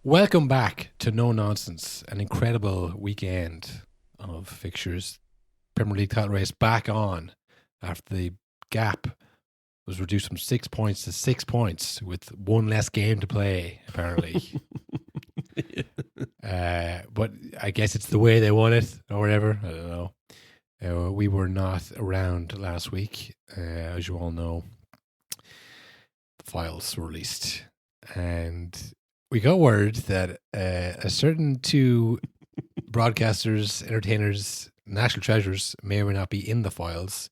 Welcome back to No Nonsense, an incredible weekend of fixtures. Premier League title race back on after the gap was reduced from 6 points to 6 points with one less game to play, apparently. But I guess it's the way they won it or whatever. I don't know. We were not around last week. As you all know, the files were released. And we got word that a certain two broadcasters, entertainers, national treasures may or may not be in the files.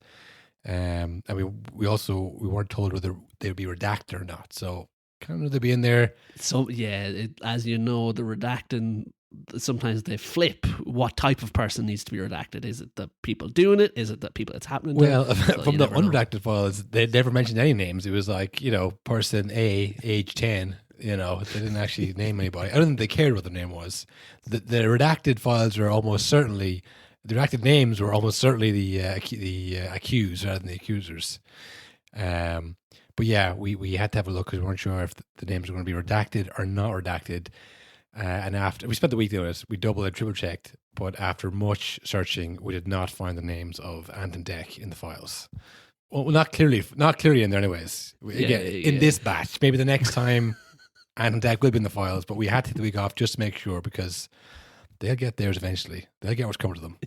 And we weren't told whether they would be redacted or not. So kind of they'll be in there. So yeah, as you know, the redacting, sometimes they flip what type of person needs to be redacted. Is it the people doing it? Is it the people it's happening to? Well, from the unredacted files, they never mentioned any names. It was like, person A, age 10. They didn't actually name anybody. I don't think they cared what the name was. The redacted files were almost certainly, the redacted names were almost certainly the accused rather than the accusers. But yeah, we had to have a look because we weren't sure if the names were going to be redacted or not redacted. And after we spent the week doing it, we double and triple checked. But after much searching, we did not find the names of Ant and Dec in the files. Well, not clearly in there, anyways. In this batch, maybe the next time. And Dec will be in the files, but we had to take the week off just to make sure because they'll get theirs eventually. They'll get what's coming to them.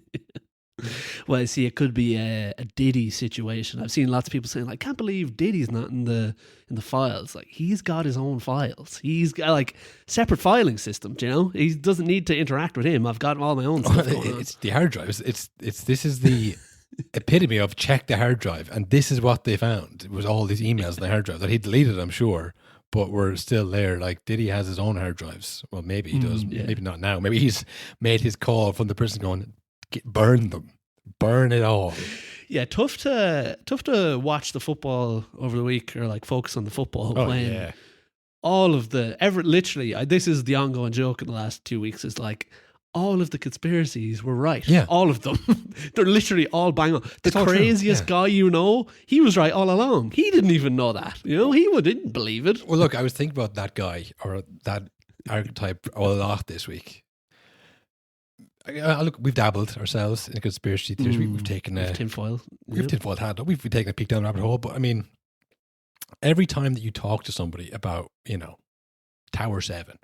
Well, see, it could be a Diddy situation. I've seen lots of people saying, like, can't believe Diddy's not in the files. Like, he's got his own files. He's got like separate filing system. He doesn't need to interact with him. I've got all my own stuff. It's the hard drives. This is the epitome of check the hard drive, and this is what they found. It was all these emails on the hard drive that he deleted, I'm sure. But we're still there. Like, Diddy has his own hard drives. Well, maybe he does. Yeah. Maybe not now. Maybe he's made his call from the person going, burn them. Burn it all. Yeah, tough to watch the football over the week or like focus on the football playing. Yeah. All of literally, this is the ongoing joke in the last 2 weeks, is like, all of the conspiracies were right. Yeah. All of them. They're literally all bang on. The craziest guy he was right all along. He didn't even know that. He didn't believe it. Well, look, I was thinking about that guy or that archetype a lot this week. Look, we've dabbled ourselves in conspiracy theories. We've taken a tinfoil. We've tinfoil hat. We've taken a peek down the rabbit hole. But I mean, every time that you talk to somebody about, Tower 7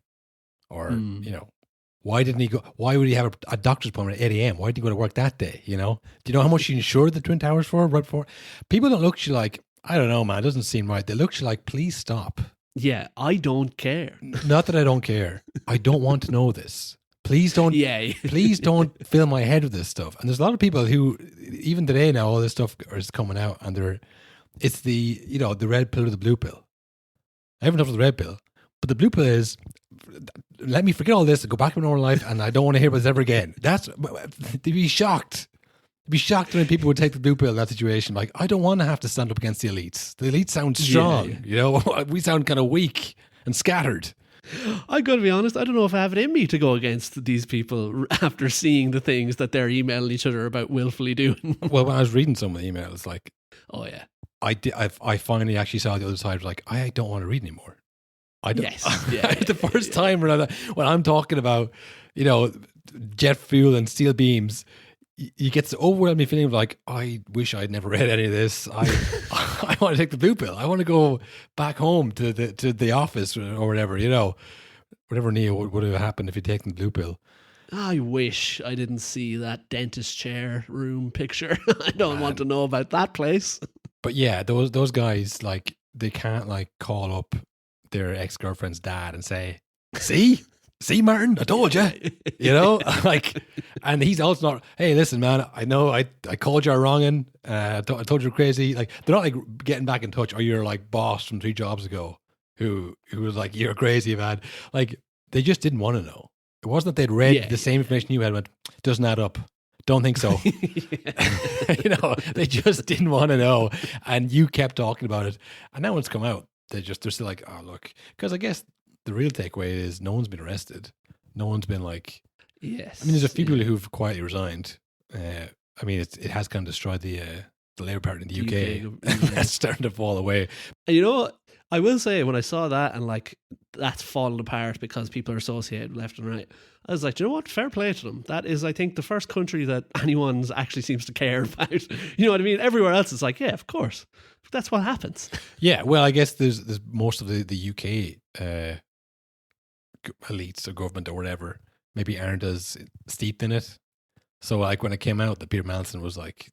or, why didn't he go? Why would he have a doctor's appointment at 8 a.m.? Why didn't he go to work that day? Do you know how much you insured the Twin Towers for? Right before? People don't look at you like, I don't know, man, it doesn't seem right. They look at you like, please stop. Yeah, I don't care. Not that I don't care. I don't want to know this. Please don't. Yeah. Please don't fill my head with this stuff. And there's a lot of people who, even today now, all this stuff is coming out, and it's the the red pill or the blue pill. I haven't talked about the red pill, but the blue pill is, let me forget all this and go back to my normal life, and I don't want to hear about this ever again. They'd be shocked. They'd be shocked when people would take the blue pill in that situation. Like, I don't want to have to stand up against the elites. The elites sound strong. Yeah. We sound kind of weak and scattered. I got to be honest, I don't know if I have it in me to go against these people after seeing the things that they're emailing each other about willfully doing. Well, when I was reading some of the emails, like, oh yeah, I finally actually saw the other side. Like, I don't want to read anymore. I don't. Yes. The first time when I'm talking about, jet fuel and steel beams, you get this overwhelming feeling of like, I wish I'd never read any of this. I want to take the blue pill. I want to go back home to the office or whatever, whatever Neo would have happened if he'd taken the blue pill. I wish I didn't see that dentist chair room picture. I don't want to know about that place. But yeah, those guys, like, they can't like call up their ex-girlfriend's dad and say, see, Martin, I told you, like, and he's also not, hey, listen, man, I know I called you a wrongin', I told you crazy. Like, they're not like getting back in touch, or your like boss from 3 jobs ago who was like, you're crazy, man. Like, they just didn't want to know. It wasn't that they'd read the same information you had, went, doesn't add up. Don't think so. They just didn't want to know, and you kept talking about it, and now it's come out. They're still like, oh, look, because I guess the real takeaway is no one's been arrested. No one's been like, yes. I mean, there's a few people who've quietly resigned. I mean, it has kind of destroyed the Labour Party in the UK. That's starting to fall away. And I will say when I saw that and like that's fallen apart because people are associated left and right, I was like, do you know what? Fair play to them. That is, I think, the first country that anyone's actually seems to care about. You know what I mean? Everywhere else is like, yeah, of course. That's what happens. Yeah, well, I guess there's most of the UK elites or government or whatever maybe aren't as steeped in it. So like when it came out that Peter Manson was like,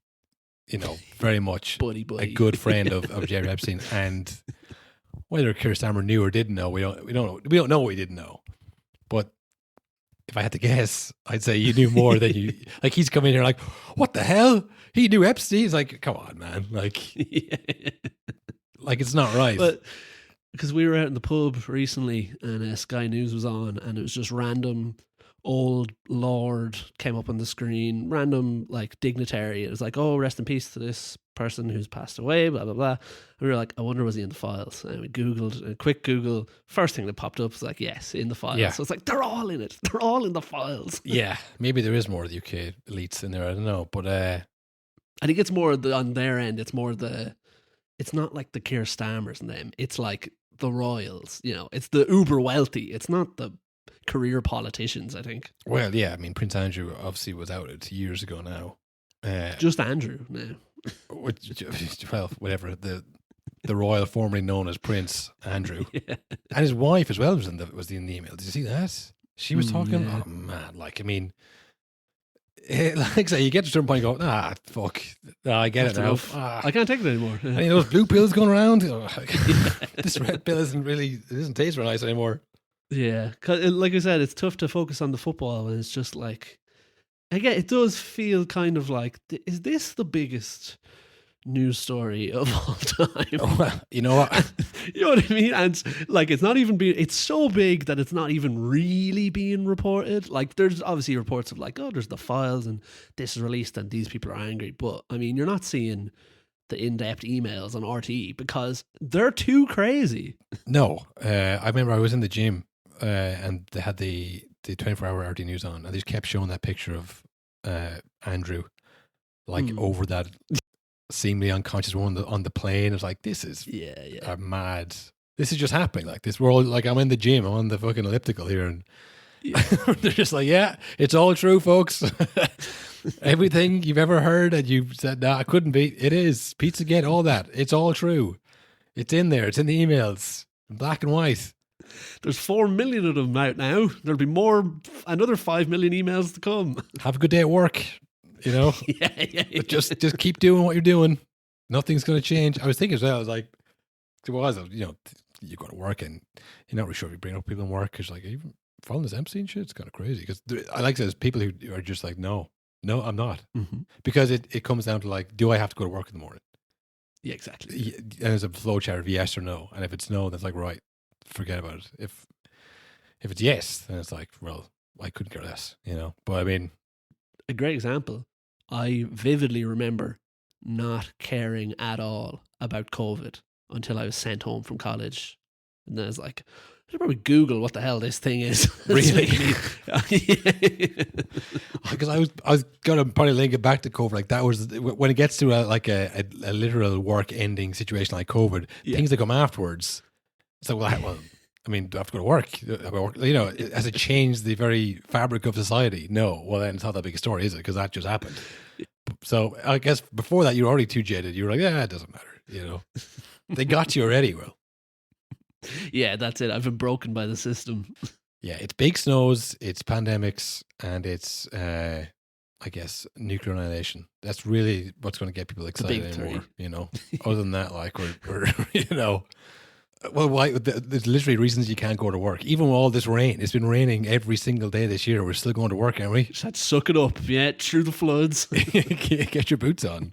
you know, very much buddy. a good friend of Jerry Epstein, and whether Keir Starmer knew or didn't know, we don't know what he didn't know. But if I had to guess, I'd say you knew more than you. Like he's coming here like, what the hell? He knew Epstein. He's like, come on, man. Like, Yeah. like it's not right. But because we were out in the pub recently and Sky News was on, and it was just random old lord came up on the screen, random like dignitary. It was like, oh, rest in peace to this person who's passed away, blah blah blah. And we were like, I wonder was he in the files? And we googled, a quick Google, first thing that popped up was like, yes, in the files. Yeah. So it's like they're all in it. They're all in the files. Yeah, maybe there is more of the UK elites in there. I don't know, but I think it's more on their end. It's more it's not like the Keir Starmers and them. It's like the royals. You know, it's the uber wealthy. It's not the career politicians, I think. well, yeah. I mean, Prince Andrew obviously was outed years ago now. Just Andrew now. Well, whatever the royal formerly known as Prince Andrew, Yeah. and his wife as well was in the email. Did you see that? She was talking. Yeah. Oh man, like I mean, like say you get to a certain point, and go fuck, I get That's it now. enough. I can't take it anymore. Any of those blue pills going around? This red pill it doesn't taste very nice anymore. Yeah, 'cause like I said, it's tough to focus on the football, and it's just like, again, it does feel kind of like, is this the biggest news story of all time? Oh, well, you know what? You know what I mean? And like, it's not even being, it's so big that it's not even really being reported. Like, there's obviously reports of like, oh, there's the files and this is released and these people are angry. But I mean, you're not seeing the in-depth emails on RTE because they're too crazy. No, I remember I was in the gym and they had the 24-hour RT news on, and they just kept showing that picture of Andrew, like over that seemingly unconscious woman on the plane. It's like, this is mad. This is just happening. Like this, we're all like, I'm in the gym, I'm on the fucking elliptical here, and they're just like, yeah, it's all true, folks. Everything you've ever heard and you said, no, I couldn't be. It is Pizzagate, all that. It's all true. It's in there. It's in the emails, in black and white. There's 4 million of them out now. There'll be another 5 million emails to come. Have a good day at work. You know, But just keep doing what you're doing. Nothing's going to change. I was thinking as well. I was like, you go to work and you're not really sure if you bring up people in work because like, are you following this Epstein shit? It's kind of crazy because I like there's people who are just like, no, I'm not, because it comes down to like, do I have to go to work in the morning? Yeah, exactly. And there's a flow chart of yes or no, and if it's no, that's like, right, forget about it. If it's yes, then it's like, well, I couldn't care less, you know. But I mean, a great example. I vividly remember not caring at all about COVID until I was sent home from college, and then I was like, I should probably Google what the hell this thing is. Really? Because I was gonna probably link it back to COVID. Like that was when it gets to a literal work ending situation like COVID, things that come afterwards. So well, I mean, do I have to go to work? You know, has it changed the very fabric of society? No. Well, then it's not that big a story, is it? Because that just happened. So I guess before that, you were already too jaded. You were like, yeah, it doesn't matter. You know, they got you already. Well, yeah, that's it. I've been broken by the system. Yeah, it's big snows, it's pandemics, and it's, I guess, nuclear annihilation. That's really what's going to get people excited anymore. You know, other than that, like we're you know. Well, why? There's literally reasons you can't go to work. Even with all this rain, it's been raining every single day this year. We're still going to work, aren't we? Just had to suck it up, through the floods. Get your boots on.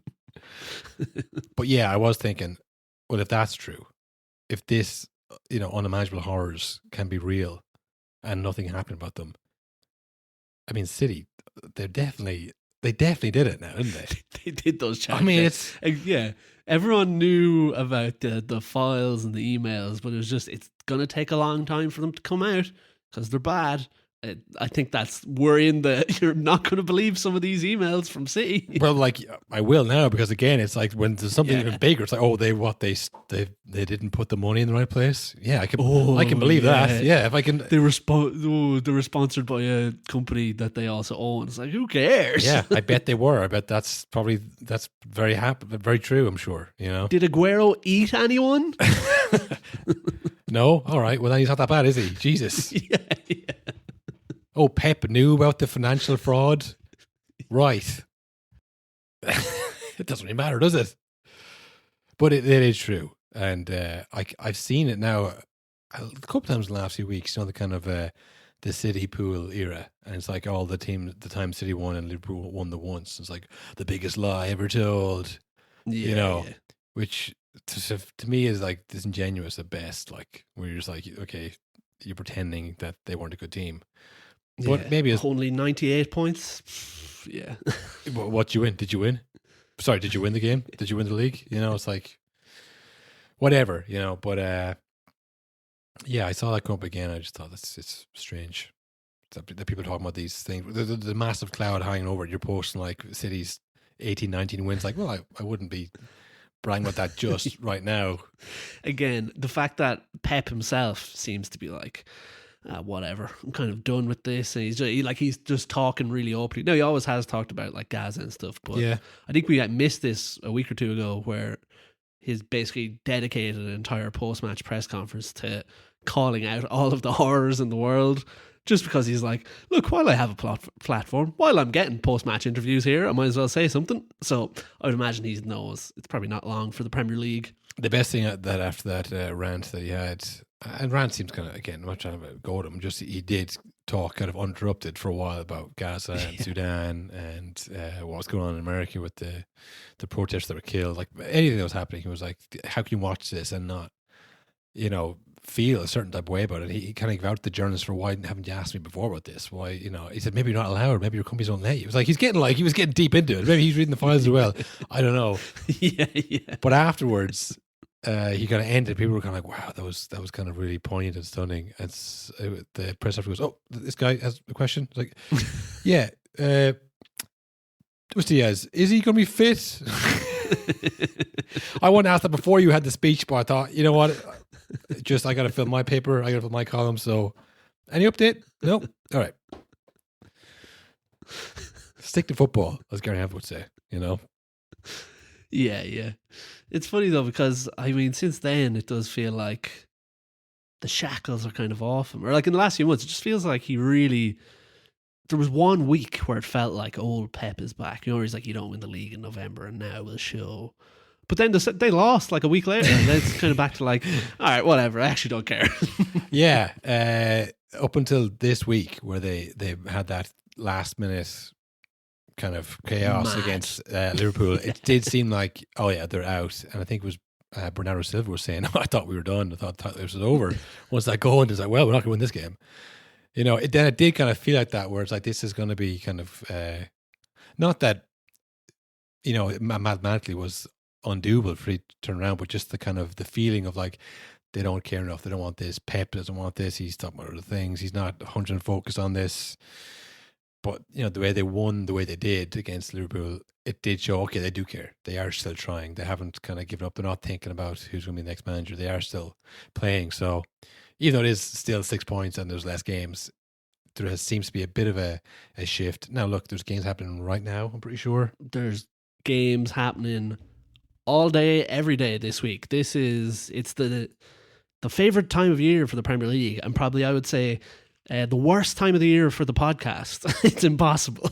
But yeah, I was thinking, well, if that's true, if this, you know, unimaginable horrors can be real and nothing happened about them, I mean, City, they definitely did it now, didn't they? They did those challenges. I mean, it's everyone knew about the files and the emails, but it's going to take a long time for them to come out because they're bad. I think we're in the. You're not going to believe some of these emails from City. Well, like I will now, because again, it's like when there's something Yeah. even bigger, it's like, oh, they didn't put the money in the right place. Yeah, I can believe that. Yeah, if I can. They were sponsored by a company that they also own. It's like, who cares? Yeah, I bet they were. I bet that's very true. I'm sure. You know. Did Aguero eat anyone? No. All right. Well, then he's not that bad, is he? Jesus. Yeah. Oh, Pep knew about the financial fraud. Right. It doesn't really matter, does it? But it is true. And I've seen it now a couple times in the last few weeks, the kind of the City Pool era. And it's like all the time City won and Liverpool won the once. It's like the biggest lie ever told. Yeah, which to me is like disingenuous at best. Like, where you're just like, okay, you're pretending that they weren't a good team. But maybe it's only 98 points. Yeah. What you win? Did you win? Sorry, did you win the game? Did you win the league? It's like whatever, But yeah, I saw that come up again. I just thought it's strange that people talking about these things. The massive cloud hanging over it. You're posting like City's 18, 19 wins. Like, well, I wouldn't be bragging about that just right now. Again, the fact that Pep himself seems to be like, whatever, I'm kind of done with this, and he's just talking really openly. No, he always has talked about like Gaza and stuff, but yeah, I think we missed this a week or two ago, where he's basically dedicated an entire post-match press conference to calling out all of the horrors in the world, just because he's like, look, while I have a platform, while I'm getting post-match interviews here, I might as well say something. So I would imagine he knows it's probably not long for the Premier League. The best thing that after that rant that he had, and rant seems kind of, again, I'm not trying to go at him, just he did talk kind of uninterrupted for a while about Gaza and Sudan and what was going on in America with the protests that were killed. Like, anything that was happening, he was like, how can you watch this and not, feel a certain type of way about it? He kind of gave out the journalists for, why haven't you asked me before about this? Why, he said, maybe you're not allowed, maybe your companies don't let you. It was like, he was getting deep into it. Maybe he's reading the files as well. I don't know. Yeah. But afterwards, he kind of ended. People were kind of like, wow, that was kind of really poignant and stunning. And the press after goes, oh, this guy has a question. It's like, yeah, what's Diaz? Is he going to be fit? I wanted to ask that before you had the speech, but I thought, you know what? I got to fill my paper. I got to fill my column. So, any update? No. All right. Stick to football, as Gary Neville would say. Yeah. It's funny though, because I mean, since then it does feel like the shackles are kind of off him. Or like in the last few months, it just feels like there was 1 week where it felt like old Pep is back. He's like, you don't win the league in November and now we'll show. But then they lost like a week later, and then it's kind of back to like, all right, whatever, I actually don't care. Yeah. Up until this week, where they had that last minute kind of chaos against Liverpool, it did seem like, oh yeah, they're out. And I think it was Bernardo Silva was saying, oh, I thought we were done. I thought this was over. Once that goal, it's like, well, we're not going to win this game. Then it did kind of feel like that, where it's like, this is going to be kind of not that it mathematically was undoable for it to turn around, but just the kind of the feeling of like, they don't care enough, they don't want this, Pep doesn't want this, he's talking about other things, he's not 100% focused on this. But the way they won, the way they did against Liverpool, it did show, okay, they do care, they are still trying, they haven't kind of given up, they're not thinking about who's going to be the next manager, they are still playing. So even though it is still 6 points and there's less games, there seems to be a bit of a shift. Now look, there's games happening right now, I'm pretty sure. There's games happening all day, every day this week. It's the favorite time of year for the Premier League, and probably I would say the worst time of the year for the podcast. It's impossible.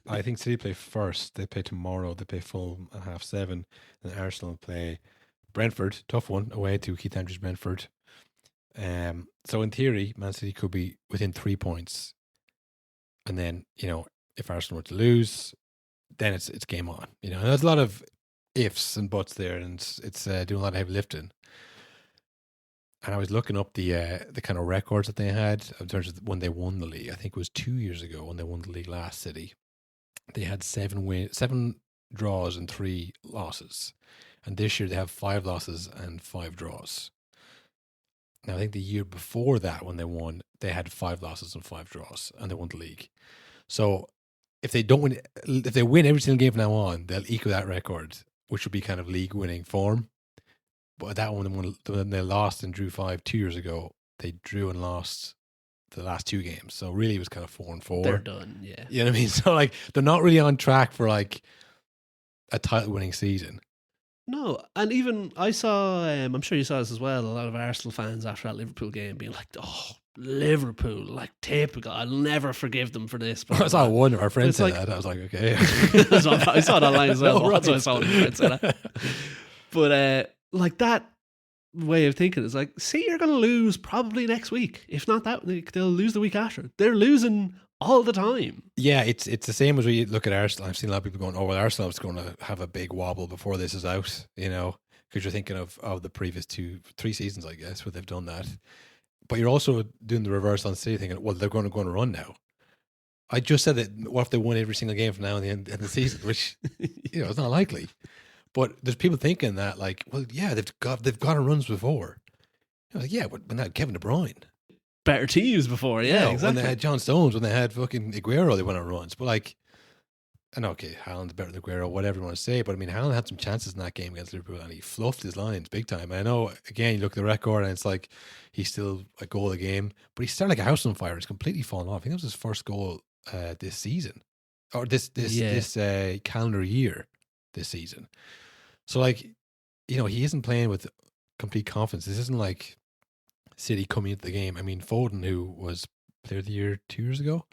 I think City play first. They play tomorrow. They play Fulham at 7:30, and Arsenal play Brentford. Tough one away to Keith Andrews Brentford. So in theory, Man City could be within 3 points, and then if Arsenal were to lose, then it's game on. And there's a lot of ifs and buts there, and it's doing a lot of heavy lifting. And I was looking up the kind of records that they had in terms of when they won the league. I think it was 2 years ago when they won the league last. City, they had 7 draws and 3 losses, and this year they have 5 losses and 5 draws. Now, I think the year before that, when they won, they had 5 losses and 5 draws, and they won the league. So if they don't win, if they win every single game from now on, they'll equal that record, which would be kind of league winning form. But that one, when they lost and drew 5 2 years ago, they drew and lost the last 2 games. So really, it was kind of 4-4. They're done. Yeah, you know what I mean. So like, they're not really on track for like a title winning season. No, and even I saw, I'm sure you saw this as well, a lot of Arsenal fans after that Liverpool game being like, oh, Liverpool, like typical, I'll never forgive them for this. I saw one of our friends say like, that. I was like, okay. I saw it online as well. No, right. That's why I saw one of my friends say that. But like that way of thinking is like, see, you're going to lose probably next week. If not that, they'll lose the week after. They're losing all the time. Yeah, it's the same as when you look at Arsenal. I've seen a lot of people going, oh, well, Arsenal is going to have a big wobble before this is out, you know, because you're thinking of the previous 3 seasons, I guess, where they've done that. But you're also doing the reverse on City, thinking, well, they're going to go on a run now. I just said that, what if they won every single game from now and the end of the season, which, you know, it's not likely. But there's people thinking that, like, well, yeah, they've got on runs before. I was like, yeah, but not Kevin De Bruyne. Better teams before, yeah, exactly. When they had John Stones, when they had fucking Aguero, they went on runs. But like, I know, okay, Haaland's better than Aguero, whatever you want to say, but I mean, Haaland had some chances in that game against Liverpool, and he fluffed his lines big time. And I know, again, you look at the record, and it's like he's still a goal a game, but he started like a house on fire. It's completely fallen off. I think that was his first goal this season, or this calendar year, this season. So like, you know, he isn't playing with complete confidence. This isn't like City coming into the game. I mean, Foden, who was player of the year 2 years ago,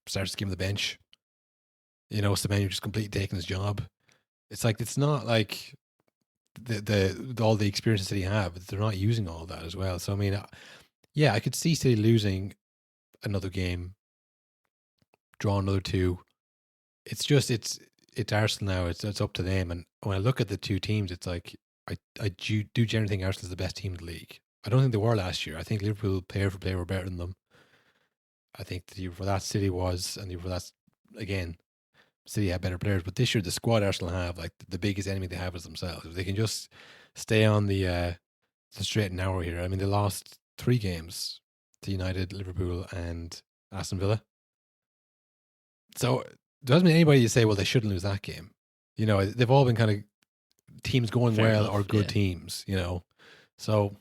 starts to give him the bench. You know, Semenyo just completely taking his job. It's like, it's not like the all the experiences that he have, but they're not using all of that as well. So I mean, yeah, I could see City losing another game, draw another 2. It's just it's Arsenal now. It's up to them. And when I look at the 2 teams, it's like I do generally think Arsenal's the best team in the league. I don't think they were last year. I think Liverpool player for player were better than them. I think the year before that City was, and the year before that, again, City had better players. But this year, the squad Arsenal have, like, the biggest enemy they have is themselves. If they can just stay on the straight and narrow here. I mean, they lost 3 games to United, Liverpool, and Aston Villa. So it doesn't mean anybody to say, well, they shouldn't lose that game. You know, they've all been kind of teams going Fair well enough, or good yeah. teams, you know. So,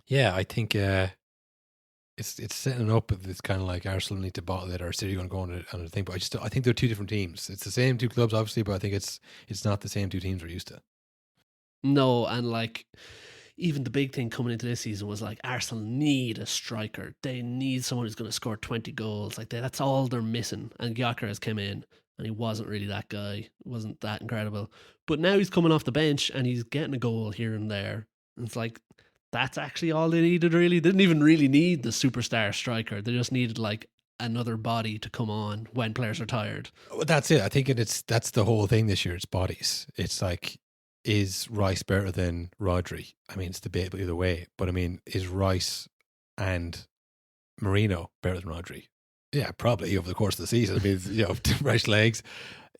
yeah, I think it's setting up. It's kind of like Arsenal need to bottle it, or City going to go on a thing. But I think they're 2 different teams. It's the same 2 clubs, obviously, but I think it's not the same 2 teams we're used to. No, and like, even the big thing coming into this season was like, Arsenal need a striker. They need someone who's going to score 20 goals. Like, that's all they're missing. And Gyökeres came in, and he wasn't really that guy. Wasn't that incredible. But now he's coming off the bench, and he's getting a goal here and there. And it's like, that's actually all they needed, really. They didn't even really need the superstar striker. They just needed like another body to come on when players are tired. Well, that's it. I think that's the whole thing this year. It's bodies. It's like, is Rice better than Rodri? I mean, it's debatable either way. But I mean, is Rice and Marino better than Rodri? Yeah, probably over the course of the season. I mean, you know, fresh legs.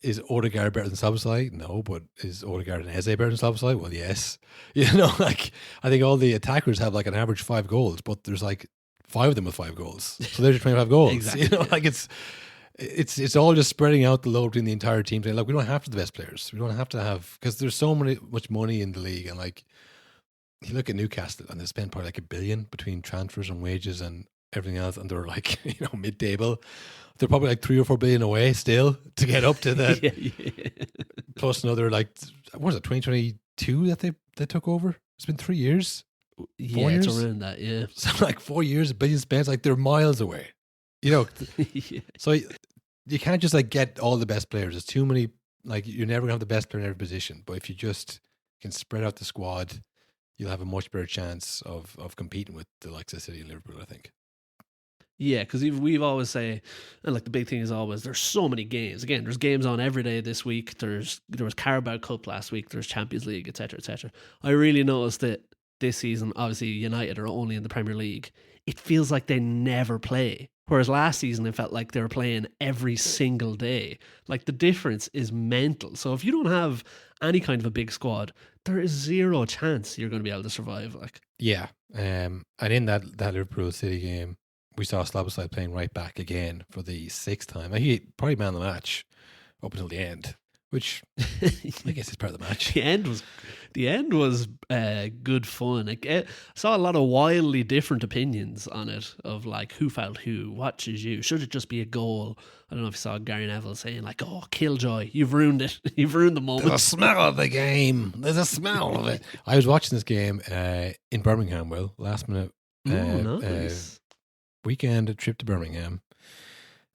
Is Odegaard better than Szoboszlai? No, but is Odegaard and Eze better than Szoboszlai? Well, yes. You know, like, I think all the attackers have like an average 5 goals, but there's like 5 of them with 5 goals. So there's your 25 goals. Exactly. You know, like it's all just spreading out the load between the entire team. Saying, look, we don't have to have the best players. We don't have to have, because there's so much money in the league, and like, you look at Newcastle and they spend probably like $1 billion between transfers and wages and everything else, and they're like, you know, mid-table. They're probably like 3 or 4 billion away still to get up to that. yeah. Plus another, like, what was it, 2022 that they took over? It's been 3 years. 4 years? It's around that, yeah. So like 4 years, $1 billion spent, like they're miles away. You know, Yeah. so you can't just like get all the best players. There's too many. Like, you're never gonna have the best player in every position. But if you just can spread out the squad, you'll have a much better chance of competing with the likes of City and Liverpool, I think. Yeah, because we've always say, and like the big thing is always, there's so many games. Again, there's games on every day this week. There was Carabao Cup last week. There's Champions League, etc., etc. I really noticed that this season, obviously United are only in the Premier League. It feels like they never play. Whereas last season, it felt like they were playing every single day. Like, the difference is mental. So if you don't have any kind of a big squad, there is zero chance you're going to be able to survive. Like, Yeah. And in that Liverpool City game, we saw Slabside playing right back again for the 6th time. He probably man of the match up until the end, which I guess is part of the match. the end was good fun. I saw a lot of wildly different opinions on it, of like who fouled who, what should you, should it just be a goal? I don't know if you saw Gary Neville saying like, "Oh, Killjoy, you've ruined it. You've ruined the moment." There's a smell of the game. There's a smell of it. I was watching this game in Birmingham, last minute Nice. weekend trip to Birmingham.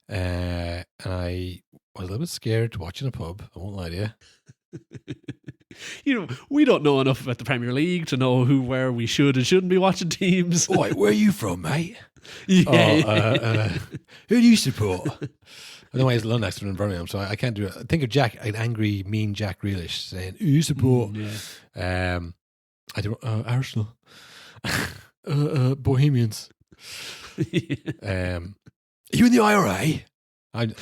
And I was a little bit scared to watch in a pub. I won't lie to you. We don't know enough about the Premier League to know where we should and shouldn't be watching teams. Oi, where are you from, mate? Yeah. Who do you support? I know he's London next to in Birmingham, so I can't do it. Think of an angry, mean Jack Grealish saying, "Who you support?" I do Arsenal, Bohemians. Are you in the IRA? I'm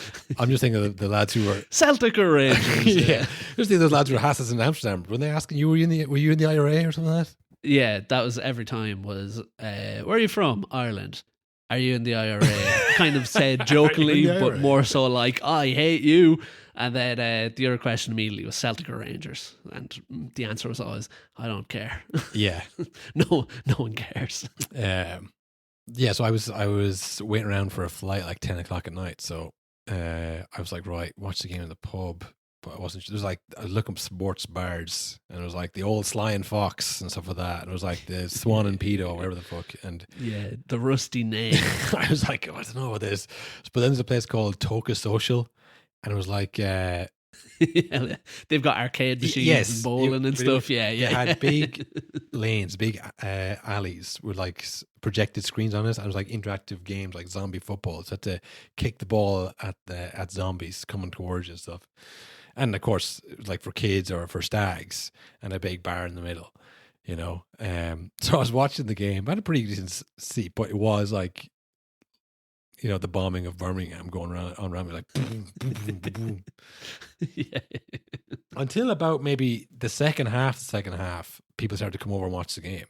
just thinking of the lads who were Celtic or Rangers. yeah. Just think of those lads who were Hasses in Amsterdam. Were they asking you, were you in the IRA or something like that? Yeah, that was every time was, where are you from? Ireland. Are you in the IRA? Kind of said jokingly, but more so like, I hate you. And then the other question immediately was Celtic or Rangers. And the answer was always, I don't care. Yeah. No one cares. Yeah, so I was waiting around for a flight like 10 o'clock at night. So I was like, right, watch the game in the pub. But I wasn't. There was like, I was looking up sports bars, and it was like the old Sly and Fox and stuff like that. And it was like the Swan and Pedo, whatever the fuck. And yeah, the rusty name. I was like, oh, I don't know what this. But then there's a place called Toka Social, and it was like, yeah, they've got arcade machines and bowling and stuff. Yeah. They had big lanes, big alleys with like projected screens on it. And it was like interactive games like zombie football. So you had to kick the ball at zombies coming towards you and stuff. And of course, it was like for kids or for stags, and a big bar in the middle, you know. So I was watching the game. I had a pretty decent seat, but it was like, you know, the bombing of Birmingham going around me like boom, boom, boom, boom. Yeah. Until about maybe the second half, people started to come over and watch the game.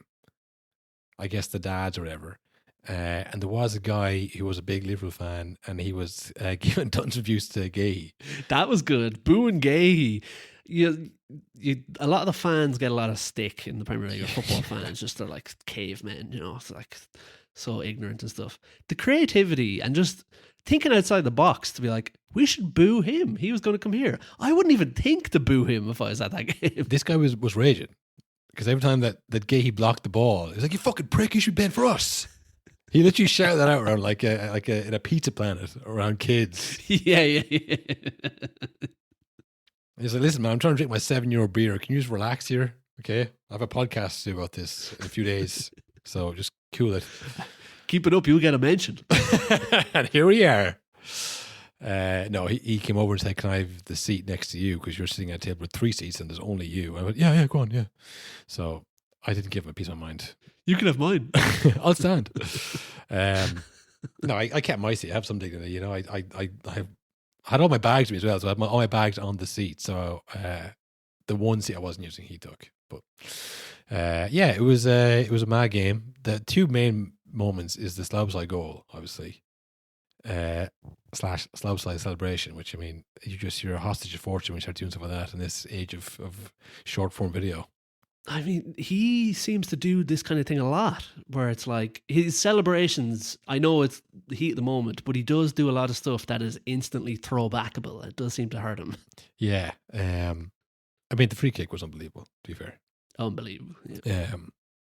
I guess the dads or whatever. And there was a guy who was a big Liverpool fan, and he was giving tons of views to Gahey. That was good. Boo and Gahey. A lot of the fans get a lot of stick in the Premier League, or football fans. Just they're like cavemen, you know. It's like so ignorant and stuff. The creativity and just thinking outside the box to be like, we should boo him. He was going to come here. I wouldn't even think to boo him if I was at that game. This guy was raging because every time that Gahey blocked the ball, he was like, "You fucking prick! You should be playing for us." He literally shouted that out around like in a pizza planet around kids. Yeah. He's like, "Listen, man, I'm trying to drink my €7 beer. Can you just relax here? Okay, I have a podcast to do about this in a few days, so just cool it. Keep it up, you'll get a mention." And here we are. No, he came over and said, "Can I have the seat next to you? Because you're sitting at a table with 3 seats and there's only you." I went, yeah, go on, yeah. So I didn't give him a piece of my mind. You can have mine. I'll stand. No, I kept my seat. I have some dignity, you know. I had all my bags with me as well, so I had all my bags on the seat. So the one seat I wasn't using, he took. But yeah, it was a mad game. The two main moments is the Slabside goal, obviously, / Slabside celebration. Which, I mean, you're a hostage of fortune when you start doing stuff like that in this age of short form video. I mean, he seems to do this kind of thing a lot, where it's like his celebrations, I know it's the heat of the moment, but he does do a lot of stuff that is instantly throwbackable. It does seem to hurt him. Yeah. I mean, the free kick was unbelievable, to be fair. Unbelievable. Yeah.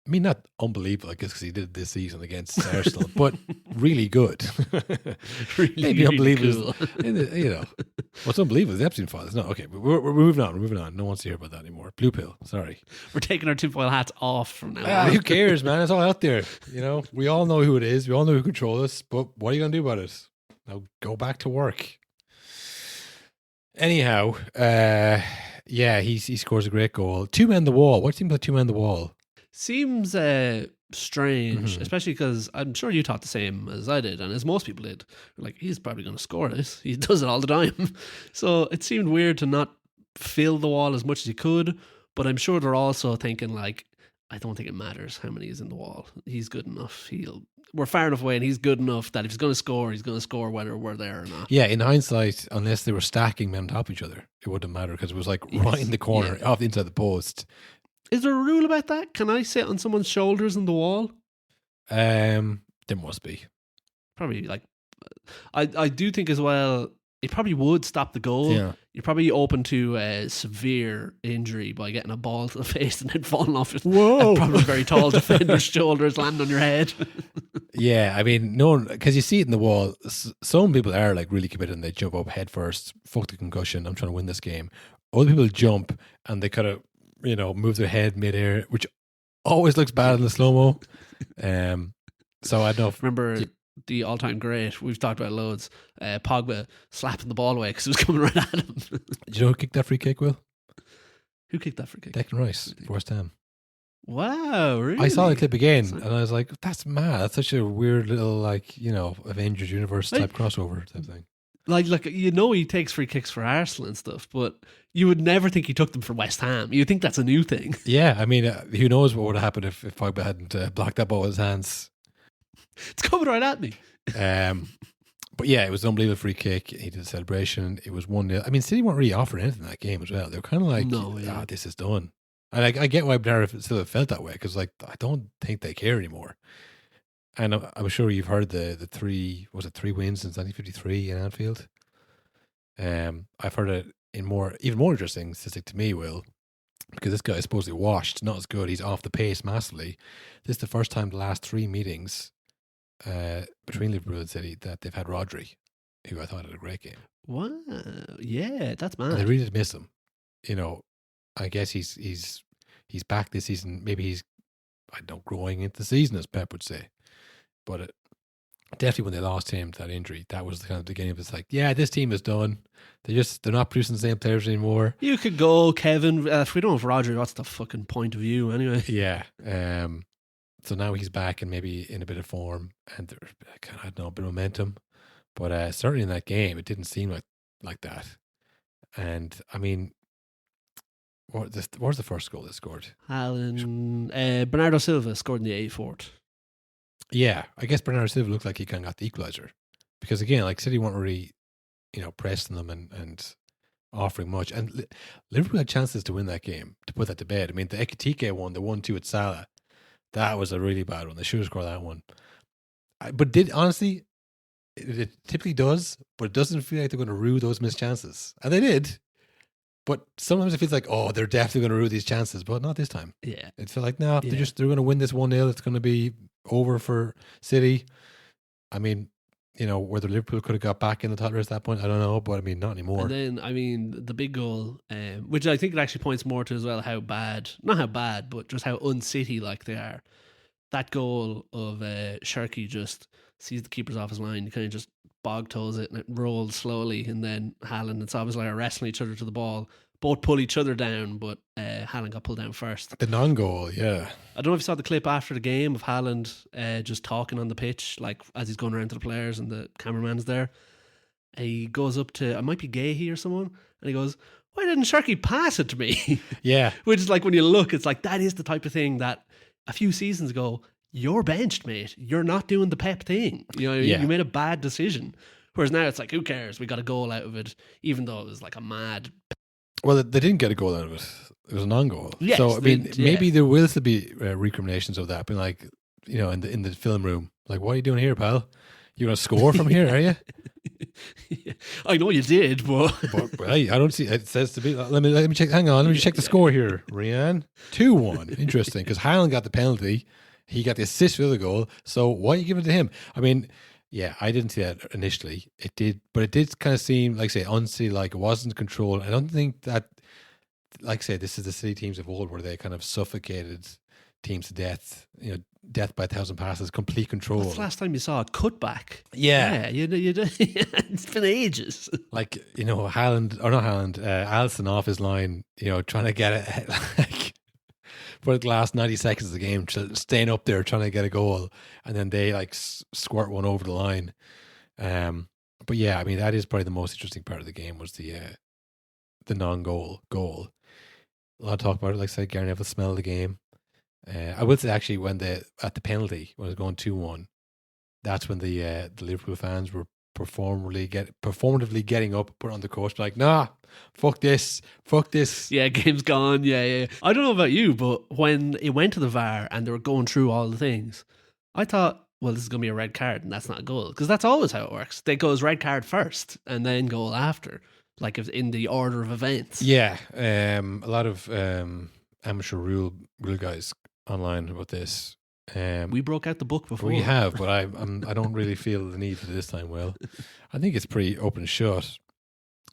I mean, not unbelievable, I guess, because he did it this season against Arsenal, but really good. Maybe unbelievable. Cool. You know, what's unbelievable is the Epstein files. No, okay, but we're moving on. We're moving on. No one wants to hear about that anymore. Blue pill. Sorry. We're taking our tinfoil hats off from now on. Who cares, man? It's all out there. You know, we all know who it is. We all know who controls us. But what are you going to do about it? Now go back to work. Anyhow, yeah, he scores a great goal. 2 men the wall. What do you think about 2 men the wall? Seems strange, especially because I'm sure you thought the same as I did, and as most people did. Like, he's probably going to score this. He does it all the time. So it seemed weird to not fill the wall as much as he could, but I'm sure they're also thinking, like, I don't think it matters how many is in the wall. He's good enough. We're far enough away, and he's good enough that if he's going to score whether we're there or not. Yeah, in hindsight, unless they were stacking men on top of each other, it wouldn't matter because it was like right in the corner, off the inside the post. Is there a rule about that? Can I sit on someone's shoulders in the wall? There must be. Probably, like, I do think as well, it probably would stop the goal. Yeah. You're probably open to a severe injury by getting a ball to the face and then falling off Whoa. probably very tall defender's shoulders, land on your head. Yeah, I mean, no one, because you see it in the wall. Some people are like really committed and they jump up head first. Fuck the concussion. I'm trying to win this game. Other people jump and they kind of, move their head midair, which always looks bad in the slow mo. So I don't know. Remember the all-time great? We've talked about loads. Pogba slapping the ball away because it was coming right at him. Do you know who kicked that free kick, Will? Who kicked that free kick? Declan Rice, for West Ham. Wow, really? I saw the clip again and I was like, that's mad. That's such a weird little, like, Avengers Universe type crossover type thing. Like he takes free kicks for Arsenal and stuff, but you would never think he took them for West Ham. You think that's a new thing. Yeah, I mean, who knows what would have happened if Pogba hadn't blocked that ball with his hands. It's coming right at me. But yeah, it was an unbelievable free kick. He did a celebration. It was 1-0. I mean, City weren't really offering anything in that game as well. They were kind of like, this is done. And I get why Bernard still felt that way because, like, I don't think they care anymore. And I'm sure you've heard the 3 wins since 1953 in Anfield. I've heard it in even more interesting statistic to me, Will, because this guy is supposedly washed, not as good. He's off the pace massively. This is the first time the last 3 meetings between Liverpool and City that they've had Rodri, who I thought had a great game. Wow, yeah, that's mad. And they really did miss him. I guess he's back this season. Maybe he's, I don't know, growing into the season, as Pep would say. But definitely when they lost him to that injury, that was the kind of beginning of it's like, yeah, this team is done. They're not producing the same players anymore. You could go, Kevin. If we don't have Rodri, what's the fucking point of view anyway? Yeah. So now he's back and maybe in a bit of form and there's kind of, I don't know, a bit of momentum. But certainly in that game, it didn't seem like that. And I mean, what was the first goal they scored? Bernardo Silva scored in the 84th. Yeah, I guess Bernardo Silva looked like he kind of got the equaliser because again, like City weren't really, pressing them and offering much. And Liverpool had chances to win that game, to put that to bed. I mean, the Ekitike one, the 1-2 at Salah, that was a really bad one. They should have scored that one. But honestly, it typically does, but it doesn't feel like they're going to rue those missed chances. And they did. But sometimes it feels like, oh, they're definitely going to rue these chances, but not this time. Yeah. It felt like, no, they're going to win this 1-0. It's going to be over for City. I mean, whether Liverpool could have got back in the title race at that point, I don't know, but I mean, not anymore. And then, I mean, the big goal, which I think it actually points more to as well not how bad, but just how un-City-like they are. That goal of Shirky just sees the keeper's off his line, he kind of just bog toes it and it rolls slowly, and then Haaland, it's obviously like wrestling each other to the ball. Both pull each other down, but Haaland got pulled down first. The non-goal, yeah. I don't know if you saw the clip after the game of Haaland just talking on the pitch, like as he's going around to the players and the cameraman's there. He goes up to, it might be Gahey or someone, and he goes, why didn't Sharky pass it to me? Yeah. Which is like, when you look, it's like, that is the type of thing that a few seasons ago, you're benched, mate. You're not doing the Pep thing. You made a bad decision. Whereas now it's like, who cares? We got a goal out of it, even though it was like a mad... Well, they didn't get a goal out of it. It was a non-goal. Yes, so, I mean, maybe there will still be recriminations of that. Being like, in the film room, like, what are you doing here, pal? You going to score from here, are you? Yeah, I know you did, but I don't see. It says to be. Let me check. Hang on. Let me check the score here. Rian 2-1. Interesting, because Haaland got the penalty. He got the assist for the goal. So why are you giving it to him? I mean, yeah, I didn't see that initially. It did, but it did kind of seem like, say, unseen, like it wasn't controlled. I don't think that, like, say, this is the City teams of old where they kind of suffocated teams to death. Death by 1,000 passes, complete control. That's the last time you saw a cutback. Yeah. It's been ages. Like, Alisson off his line, trying to get it, like, for the last 90 seconds of the game, staying up there trying to get a goal, and then they like squirt one over the line. But yeah, I mean, that is probably the most interesting part of the game was the non-goal goal. A lot of talk about it. Like I said, Gary Neville smelled the game. I would say actually at the penalty when it was going 2-1, that's when the Liverpool fans were performatively getting up, put on the coach, like, nah, fuck this. Yeah, game's gone. Yeah. I don't know about you, but when it went to the VAR and they were going through all the things, I thought, well, this is going to be a red card and that's not a goal. Because that's always how it works. They goes red card first and then goal after, like if in the order of events. Yeah, a lot of amateur rule guys online about this. We broke out the book before. We have, but I don't really feel the need for this time. Well, I think it's pretty open and shut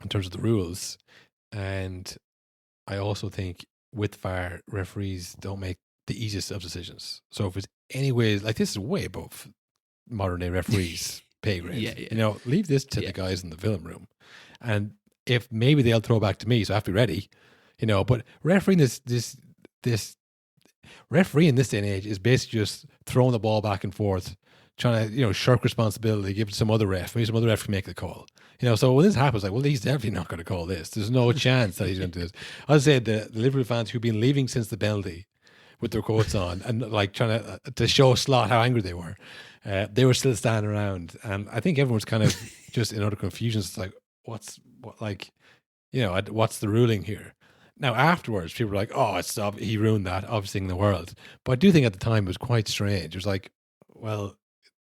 in terms of the rules, and I also think with VAR, referees don't make the easiest of decisions. So if it's anyways, like this is way above modern day referees' pay grade. Yeah. You know, leave this to the guys in the film room, and if maybe they'll throw back to me, so I have to be ready. You know, but refereeing this referee in this day and age is basically just throwing the ball back and forth, trying to, shirk responsibility, give it to some other ref. Maybe some other ref can make the call. So when this happens, like, well, he's definitely not going to call this. There's no chance that he's going to do this. I'd say the Liverpool fans who've been leaving since the penalty with their coats on and like trying to show Slot how angry they were still standing around. And I think everyone's kind of just in utter confusion. It's like, what's the ruling here? Now, afterwards, people were like, oh, he ruined that, obvious thing in the world. But I do think at the time it was quite strange. It was like, well,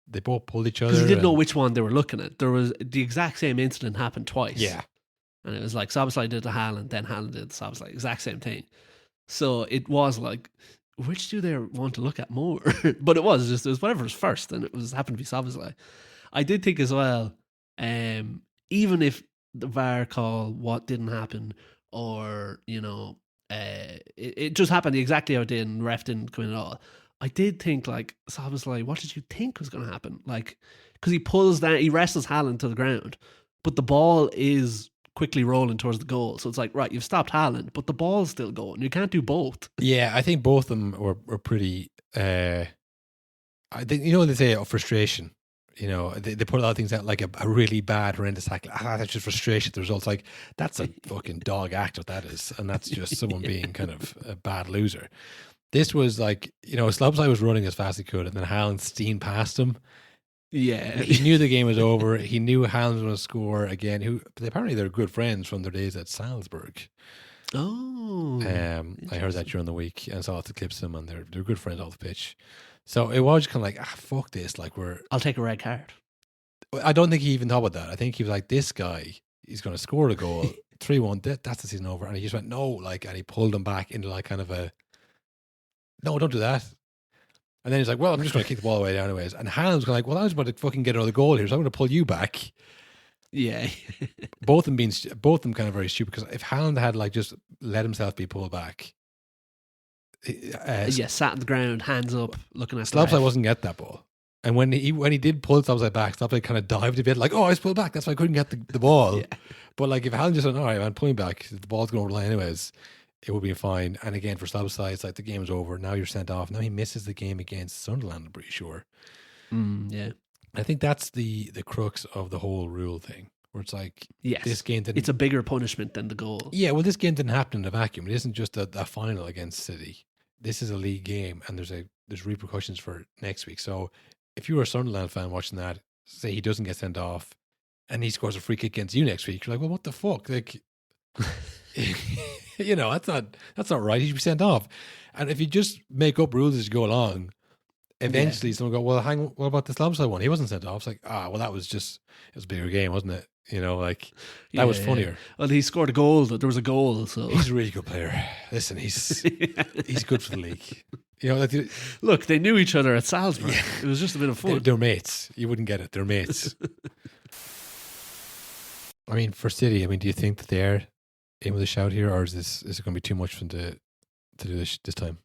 they both pulled each other. Because you didn't know which one they were looking at. There was the exact same incident happened twice. Yeah. And it was like Szoboszlai did to Haaland, then Haaland did to Szoboszlai. Exact same thing. So it was like, which do they want to look at more? But it was whatever was first, and happened to be Szoboszlai. I did think as well, even if the VAR call what didn't happen, or it just happened exactly how it did and ref didn't come in at all, I did think like Szoboszlai, what did you think was going to happen? Like, because he wrestles Haaland to the ground, but the ball is quickly rolling towards the goal, so it's like, right, you've stopped Haaland, but the ball's still going. You can't do both. Yeah, I think both of them were pretty I think, they say frustration. They put a lot of things out like a really bad, horrendous tackle. That's just frustration. The results, like, that's a fucking dog act, what that is. And that's just someone being kind of a bad loser. This was like, Szoboszlai was running as fast as he could, and then Haaland steamed past him. Yeah. He knew the game was over. He knew Haaland was going to score again. Apparently they're good friends from their days at Salzburg. Oh. I heard that during the week and saw lots of clips of them, and they're good friends off the pitch. So it was kind of like, fuck this. Like, I'll take a red card. I don't think he even thought about that. I think he was like, this guy, he's going to score a goal, 3-1, that's the season over. And he just went, no, like, and he pulled him back into like kind of no, don't do that. And then he's like, well, I'm just going to kick the ball away anyways. And Haaland was like, well, I was about to fucking get another goal here, so I'm going to pull you back. Yeah. both of them kind of very stupid, because if Haaland had like just let himself be pulled back, sat on the ground, hands up, looking at Szoboszlai wasn't get that ball. And when he did pull Szoboszlai back, Szoboszlai kind of dived a bit, like, oh, I was pulled back, that's why I couldn't get the ball. Yeah. But like if Haaland just went, all right, man, pull me back, the ball's going over the line anyways, it would be fine. And again, for Szoboszlai, it's like the game's over. Now you're sent off. Now he misses the game against Sunderland, I'm pretty sure. Yeah. I think that's the crux of the whole rule thing, where it's like, yes, this game didn't... It's a bigger punishment than the goal. Yeah, well, this game didn't happen in a vacuum. It isn't just a final against City. This is a league game, and there's repercussions for next week. So if you were a Sunderland fan watching that, say he doesn't get sent off, and he scores a free kick against you next week, you're like, well, what the fuck? Like, that's not right. He should be sent off. And if you just make up rules as you go along, eventually someone will go, well, what about the Szoboszlai one? He wasn't sent off. It's like, well, it was a bigger game, wasn't it? That was funnier. Well, he scored a goal. There was a goal, so he's a really good player. Listen, he's good for the league. Look, they knew each other at Salzburg. Yeah. It was just a bit of fun. They're mates. You wouldn't get it. They're mates. I mean, for City, do you think that they're in with a shout here, or is it going to be too much for them to do this time?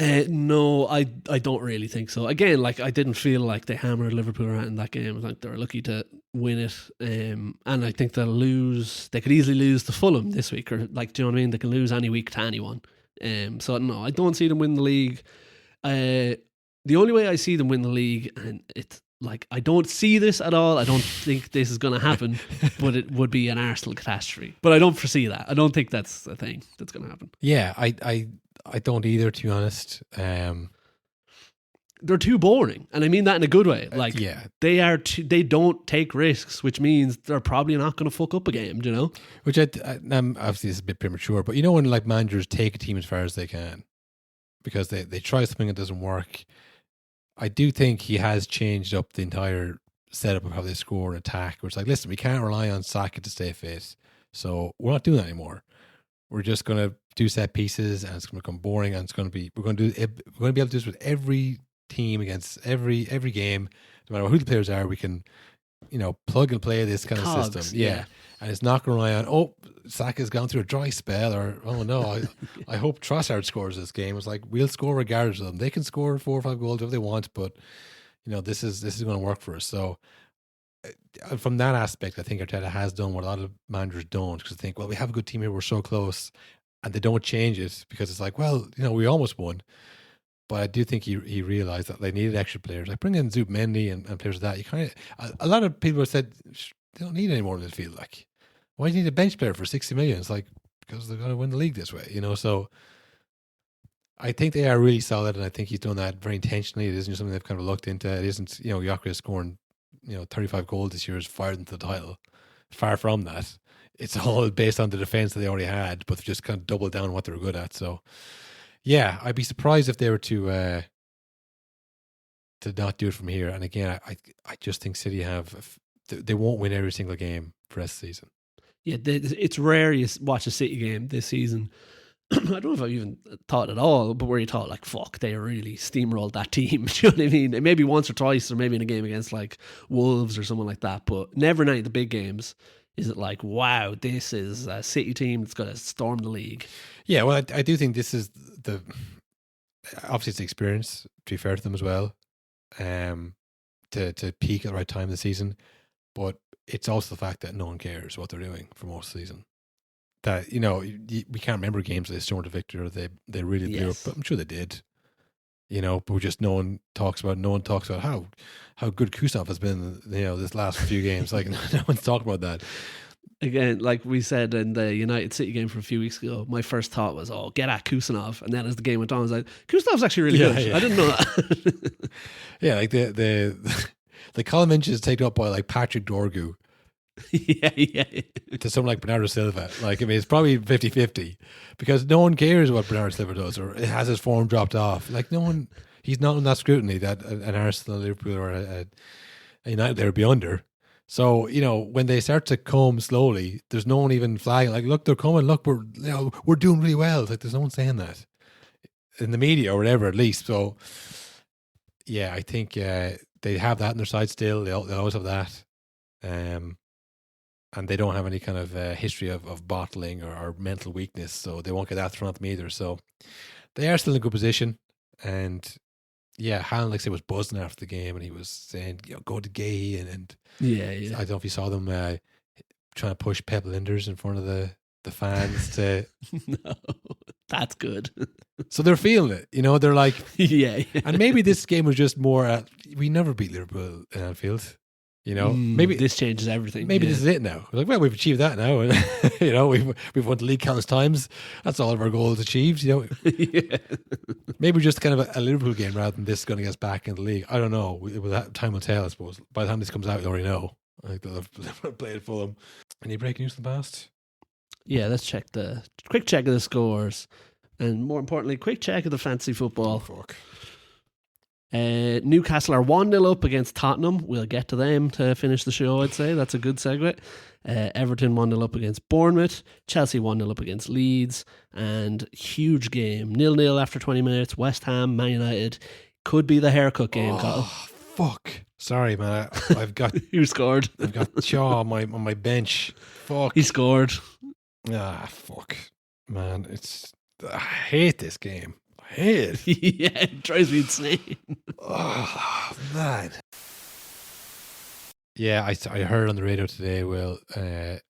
No, I don't really think so. Again, like, I didn't feel like they hammered Liverpool around in that game. I was like, they were lucky to win it. And I think they'll lose. They could easily lose to Fulham this week, or like, do you know what I mean? They can lose any week to anyone So no, I don't see them win the league. The only way I see them win the league, and it's like I don't see this at all. I don't think this is going to happen, but it would be an Arsenal catastrophe. But I don't foresee that. I don't think that's a thing that's going to happen. Yeah, I don't either, to be honest. They're too boring, and I mean that in a good way. Like, yeah, they don't take risks, which means they're probably not going to fuck up a game. Do you know? Which obviously is a bit premature, but you know when like managers take a team as far as they can because they try something that doesn't work. I do think he has changed up the entire setup of how they score and attack. Where it's like, listen, we can't rely on Saka to stay fit, so we're not doing that anymore. We're just going to do set pieces, and it's going to become boring. And we're going to be able to do this with every team against every game, no matter who the players are. We can, plug and play this kind of system. Yeah. And it's not going to rely on, Saka's gone through a dry spell, or, oh no, I hope Trossard scores this game. It's like, we'll score regardless of them. They can score 4 or 5 goals if they want, but, this is going to work for us. So, from that aspect, I think Arteta has done what a lot of managers don't, because they think, well, we have a good team here, we're so close, and they don't change it because it's like, well, we almost won. But I do think he realised that they needed extra players. Like bring in Zubimendi and players like that. A lot of people have said they don't need any more midfield. Like, why do you need a bench player for 60 million? It's like, because they're going to win the league this way, So I think they are really solid, and I think he's done that very intentionally. It isn't something they've kind of looked into. It isn't, Gyökeres scoring, 35 goals this year has fired into the title. Far from that. It's all based on the defence that they already had, but they've just kind of doubled down on what they were good at. So, yeah, I'd be surprised if they were to not do it from here. And again, I just think City they won't win every single game for the rest of the season. Yeah, it's rare you watch a City game this season. I don't know if I've even thought at all, but where you thought like, fuck, they really steamrolled that team. Do you know what I mean? Maybe once or twice, or maybe in a game against like Wolves or someone like that, but never in any of the big games is it like, wow, this is a City team that's going to storm the league. Yeah, well, I do think this is obviously it's the experience, to be fair to them as well, to peak at the right time of the season, but it's also the fact that no one cares what they're doing for most of the season. That, we can't remember games they stormed a victory or they really blew up, but I'm sure they did. But just no one talks about how good Kusov has been, this last few games. Like, no one's talking about that. Again, like we said in the United City game from a few weeks ago, my first thought was, get at Kusanov. And then as the game went on, I was like, Kusanov's actually really good. Yeah. I didn't know that. Yeah, like the column inch is taken up by like Patrick Dorgu. Yeah. To someone like Bernardo Silva. Like, I mean, it's probably 50-50 because no one cares what Bernardo Silva does, or it has his form dropped off. Like, he's not in that scrutiny that an Arsenal, Liverpool, or a United there would be under. So, when they start to come slowly, there's no one even flagging, like, look, they're coming, look, we're doing really well. Like, there's no one saying that in the media or whatever, at least. So, yeah, I think they have that on their side still. They'll always have that. And they don't have any kind of history of bottling or mental weakness, so they won't get that thrown at them either. So they are still in a good position. And yeah, Haaland, like I said, was buzzing after the game, and he was saying, go to Gay, and yeah. I don't know if you saw them trying to push Pep Linders in front of the fans to. No, that's good. So they're feeling it, They're like, yeah. And maybe this game was just more. We never beat Liverpool in Anfield. Maybe this changes everything. Maybe this is it now. We're like, well, we've achieved that now. And, we've won the league countless times. That's all of our goals achieved. Yeah. Maybe just kind of a Liverpool game rather than this going to get us back in the league. I don't know. Time will tell, I suppose. By the time this comes out, we already know. I think they'll have played Fulham. Any breaking news from the past? Yeah, let's check quick check of the scores, and more importantly, quick check of the fantasy football. Fuck. Newcastle are 1-0 up against Tottenham. We'll get to them to finish the show, I'd say. That's a good segue. Everton 1-0 up against Bournemouth. Chelsea 1-0 up against Leeds. And huge game. 0-0 after 20 minutes. West Ham, Man United. Could be the haircut game, Cathal. Fuck. Sorry, man. I've got... Who scored? I've got Shaw on my bench. Fuck. He scored. Fuck. Man, I hate this game. Yeah, it drives me insane. Oh, man. Yeah, I heard on the radio today,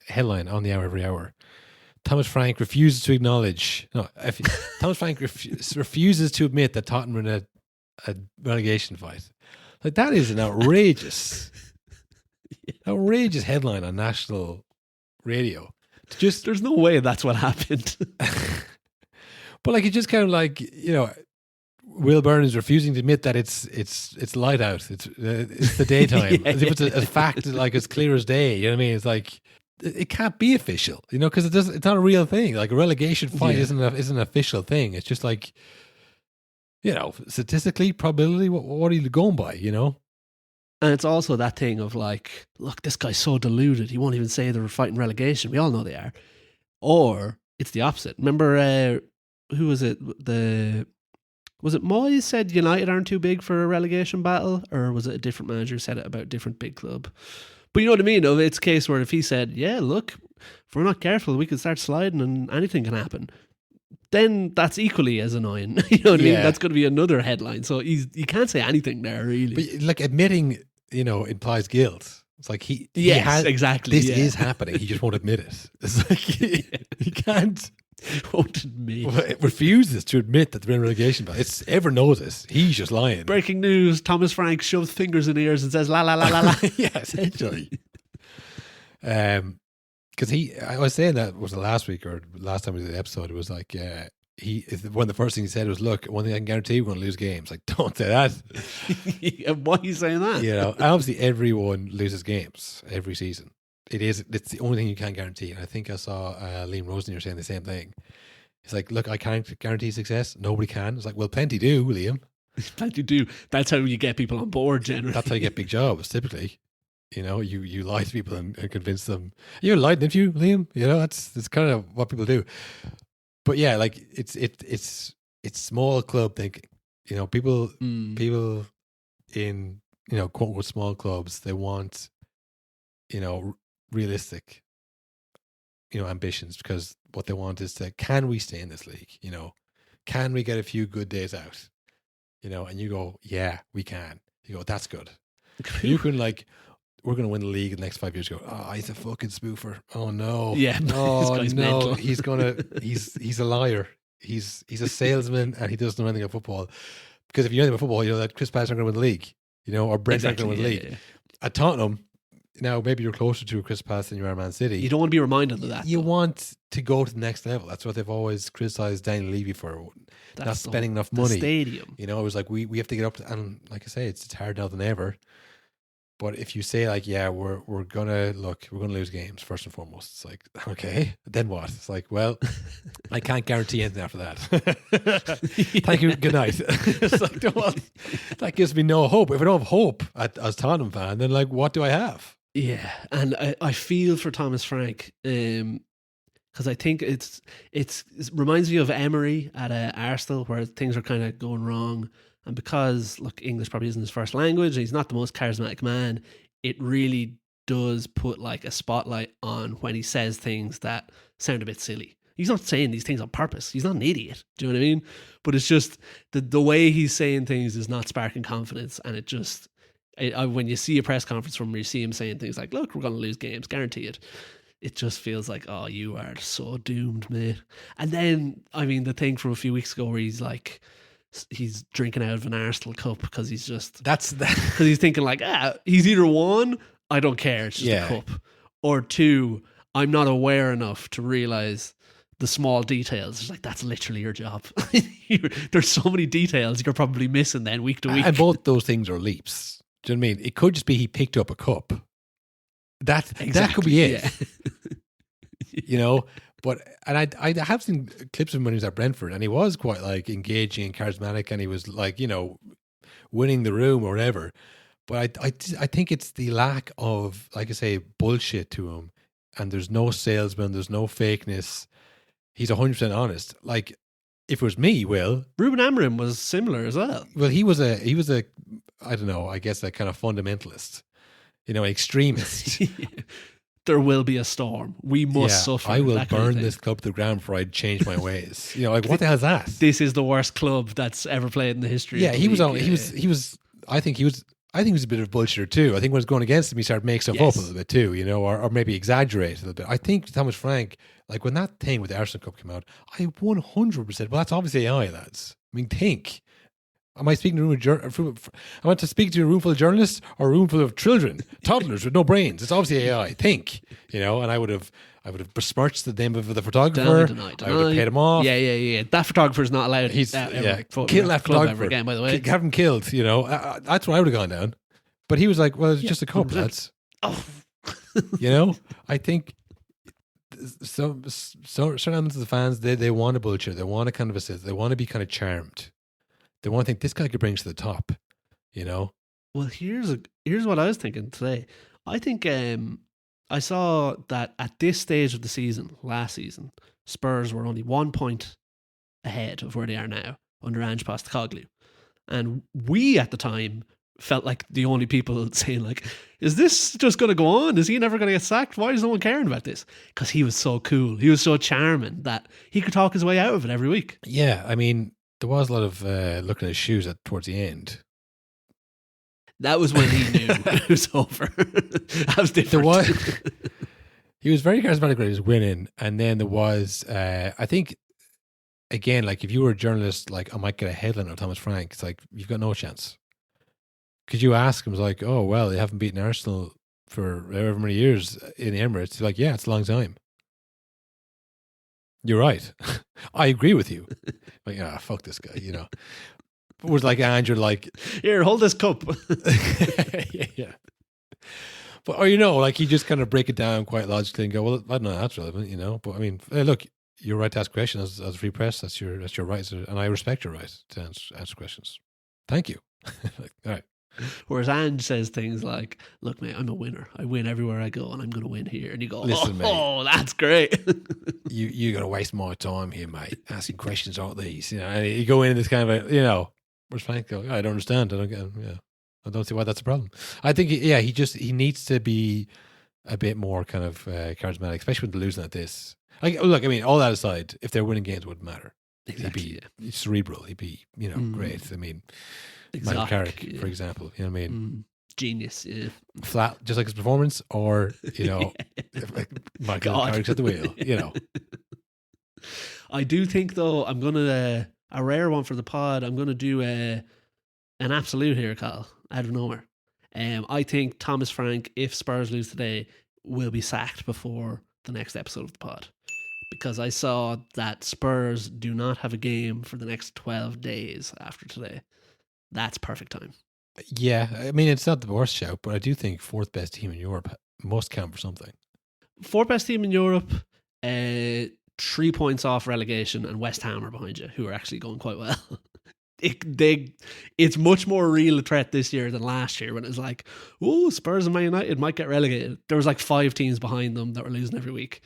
headline on the hour every hour. Thomas Frank refuses to acknowledge. No, if Thomas Frank refuses to admit that Tottenham are in a relegation fight. Like, that is an outrageous headline on national radio. There's no way that's what happened. But like, it just kind of like, you know, Will Byrne is refusing to admit that it's light out. It's the daytime. As if it's a fact like as clear as day. You know what I mean? It's like, it can't be official, you know, because it's not a real thing. Like, a relegation fight isn't an official thing. It's just like, you know, statistically, probability. What are you going by? You know. And it's also that thing of like, look, this guy's so deluded. He won't even say they're fighting relegation. We all know they are. Or it's the opposite. Remember, who was it? Was it Moyes said United aren't too big for a relegation battle? Or was it a different manager who said it about a different big club? But you know what I mean? It's a case where if he said, yeah, look, if we're not careful, we could start sliding and anything can happen. Then that's equally as annoying. You know what I mean? That's going to be another headline. So you can't say anything there, really. But like, admitting, you know, implies guilt. It's like exactly. This is happening. He just won't admit it. It's like he can't. Won't admit. Well, it refuses to admit that they're in relegation battle. Everyone knows this. He's just lying. Breaking news: Thomas Frank shoves fingers in ears and says, "La la la la la." Yeah, essentially. Because I was saying that was the last week or last time we did the episode. It was like one of the first things he said was, "Look, one thing I can guarantee, we're going to lose games." Like, don't say that. Why are you saying that? You know, obviously everyone loses games every season. It's the only thing you can't guarantee. And I think I saw Liam Rosen saying the same thing. It's like, look, I can't guarantee success. Nobody can. It's like, well, plenty do, Liam. Plenty do. That's how you get people on board, generally. That's how you get big jobs, typically. You know, you lie to people and convince them. You lied, didn't you, Liam? You know, that's kind of what people do. But yeah, like, it's small club thinking. You know, people in, you know, quote unquote small clubs, they want, you know, realistic, you know, ambitions, because what they want is to, can we stay in this league? You know, can we get a few good days out? You know, and you go, yeah, we can. You go, that's good. You can, like, we're going to win the league in the next 5 years. You go, oh, he's a fucking spoofer. Oh no. Yeah. Oh no. Mental. He's a liar. He's a salesman and he doesn't know anything about football. Because if you know anything about football, you know that Chris Patterson aren't going to win the league. You know, or Brent's aren't going to win the league. Yeah. At Tottenham, now maybe you're closer to Chris Pass than you are Man City. You don't want to be reminded of that. You want to go to the next level. That's what they've always criticised Daniel Levy for. Not spending enough money. The stadium. You know, it was like, we have to get up to, and like I say, it's hard now than ever. But if you say, like, yeah, we're gonna lose games first and foremost, it's like, okay, then what? It's like, well, I can't guarantee anything after that. Thank you, good night. It's like, well, that gives me no hope. If I don't have hope as Tottenham fan, then like, what do I have? Yeah, and I feel for Thomas Frank, because I think it reminds me of Emery at Arsenal, where things are kind of going wrong. And because, look, English probably isn't his first language, and he's not the most charismatic man, it really does put like a spotlight on when he says things that sound a bit silly. He's not saying these things on purpose. He's not an idiot. Do you know what I mean? But it's just the way he's saying things is not sparking confidence. And it just, when you see a press conference from him, you see him saying things like, look, we're going to lose games, guarantee it. It just feels like, oh, you are so doomed, mate. And then, I mean, the thing from a few weeks ago where he's like, he's drinking out of an Arsenal cup because he's just because he's thinking like, he's either one, I don't care, it's just a cup, or two, I'm not aware enough to realize the small details. It's like, that's literally your job. There's so many details you're probably missing then week to week, and both those things are leaps. Do you know what I mean? It could just be he picked up a cup. That could be it. Yeah. You know. But, and I have seen clips of him when he was at Brentford, and he was quite like engaging and charismatic, and he was like, you know, winning the room or whatever. But I think it's the lack of, like I say, bullshit to him, and there's no salesman, there's no fakeness. He's 100% honest. Like, if it was me, Will, Ruben Amorim was similar as well. Well, he was a I don't know, I guess a kind of fundamentalist, you know, extremist. There will be a storm. We must suffer. I will burn this club to the ground before I change my ways. You know, like, what the hell is that? This is the worst club that's ever played in the history. Yeah, he was. I think he was I think he was a bit of a bullshitter too. I think when it's going against him, he started making stuff up a little bit too, you know, or maybe exaggerate a little bit. I think Thomas Frank, like when that thing with the Arsenal Cup came out, I 100%. Well, that's obviously AI, lads. I mean, think. Am I speaking to a room of I want to speak to a room full of journalists or a room full of children, toddlers with no brains? It's obviously AI. Think, you know. And I would have besmirched the name of the photographer. Deny. I would have paid him off. Yeah. That photographer's not allowed. He's kill that photographer again. By the way, have him killed. You know, that's what I would have gone down. But he was like, "Well, it's just a cup, lads." Oh, You know, I think so. Certain elements of the fans they want a bullshit. They want to kind of assist. They want to be kind of charmed. They want to think this guy could bring us to the top. You know. well, here's what I was thinking today. I think I saw that at this stage of the season, last season, Spurs were only 1 point ahead of where they are now under Ange Postecoglou, and we at the time felt like the only people saying like, is this just going to go on? Is he never going to get sacked? Why is no one caring about this? Because he was so cool. He was so charming that he could talk his way out of it every week. Yeah, I mean, there was a lot of looking at his shoes towards the end. That was when he knew it was over. That was different. There was, he was very charismatic when he was winning, and then there was, I think, again, like if you were a journalist, like I might get a headline of Thomas Frank. It's like you've got no chance. Because you ask him, it's like, oh well, they haven't beaten Arsenal for however many years in the Emirates. He's like, yeah, it's a long time. You're right. I agree with you. Like, fuck this guy, you know. It was like Andrew, like, here, hold this cup. yeah. But, or, you know, like, he just kind of break it down quite logically and go, well, I don't know, that's relevant, you know. But, I mean, look, you're right to ask questions as a free press. That's your right. And I respect your right to answer questions. Thank you. Like, all right. Whereas Ange says things like, look, mate, I'm a winner. I win everywhere I go and I'm going to win here. And you go, listen, oh, that's great. You're going to waste my time here, mate, asking questions like these. You know, and you go in this kind of a, you know, where's Frank go? I don't understand. I don't get, I don't see why that's a problem. I think, he needs to be a bit more kind of charismatic, especially when they're losing at this. Like, look, I mean, all that aside, if they're winning games, it wouldn't matter. Exactly, He'd be cerebral. He'd be, you know, great. I mean, Michael Carrick, for example, you know what I mean? Genius, yeah. Flat, just like his performance, or, you know, Michael Carrick's at the wheel, you know. I do think, though, I'm going to, a rare one for the pod, I'm going to do an absolute here, Cathal, out of nowhere. I think Thomas Frank, if Spurs lose today, will be sacked before the next episode of the pod. Because I saw that Spurs do not have a game for the next 12 days after today. That's perfect time. Yeah, I mean, it's not the worst shout, but I do think fourth best team in Europe must count for something. Fourth best team in Europe, 3 points off relegation, and West Ham are behind you, who are actually going quite well. It's much more real a threat this year than last year when it was like, oh, Spurs and Man United might get relegated. There was like 5 teams behind them that were losing every week.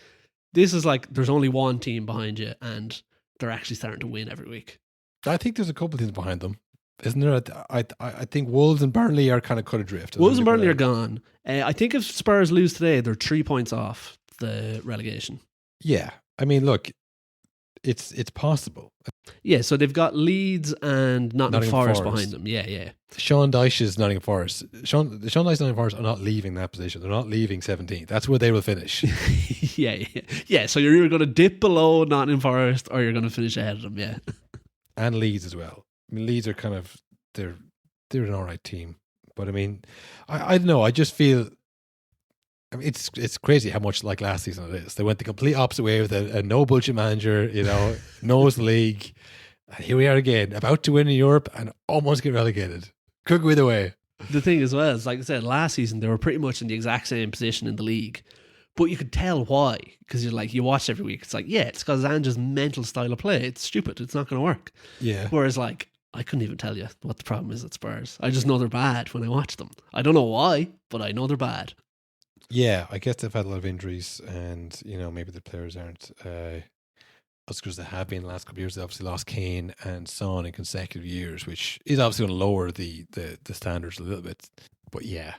This is like there's only one team behind you, and they're actually starting to win every week. I think there's a couple of teams behind them. Isn't there? I think Wolves and Burnley are kind of cut adrift. Wolves and Burnley are gone. I think if Spurs lose today, they're 3 points off the relegation. Yeah. I mean, look, it's possible. Yeah, so they've got Leeds and Nottingham Forest behind them. Yeah. Sean Dyche's Nottingham Forest. Sean Dyche's Nottingham Forest are not leaving that position. They're not leaving 17th. That's where they will finish. Yeah. So you're either going to dip below Nottingham Forest or you're going to finish ahead of them, yeah. And Leeds as well. I mean, Leeds are kind of, they're an all right team. But I mean, I don't know. I just feel, I mean, it's crazy how much like last season it is. They went the complete opposite way with a no bullshit manager, you know, knows the league. And here we are again, about to win in Europe and almost get relegated. Could go either way. The thing as well is, like I said, last season they were pretty much in the exact same position in the league. But you could tell why. Because you're like, you watch every week. It's like, yeah, it's because Ange's mental style of play. It's stupid. It's not going to work. Yeah. Whereas like, I couldn't even tell you what the problem is at Spurs. I just know they're bad when I watch them. I don't know why, but I know they're bad. Yeah, I guess they've had a lot of injuries, and you know maybe the players aren't as good as they have been the last couple of years. They obviously lost Kane and Son in consecutive years, which is obviously going to lower the standards a little bit. But yeah,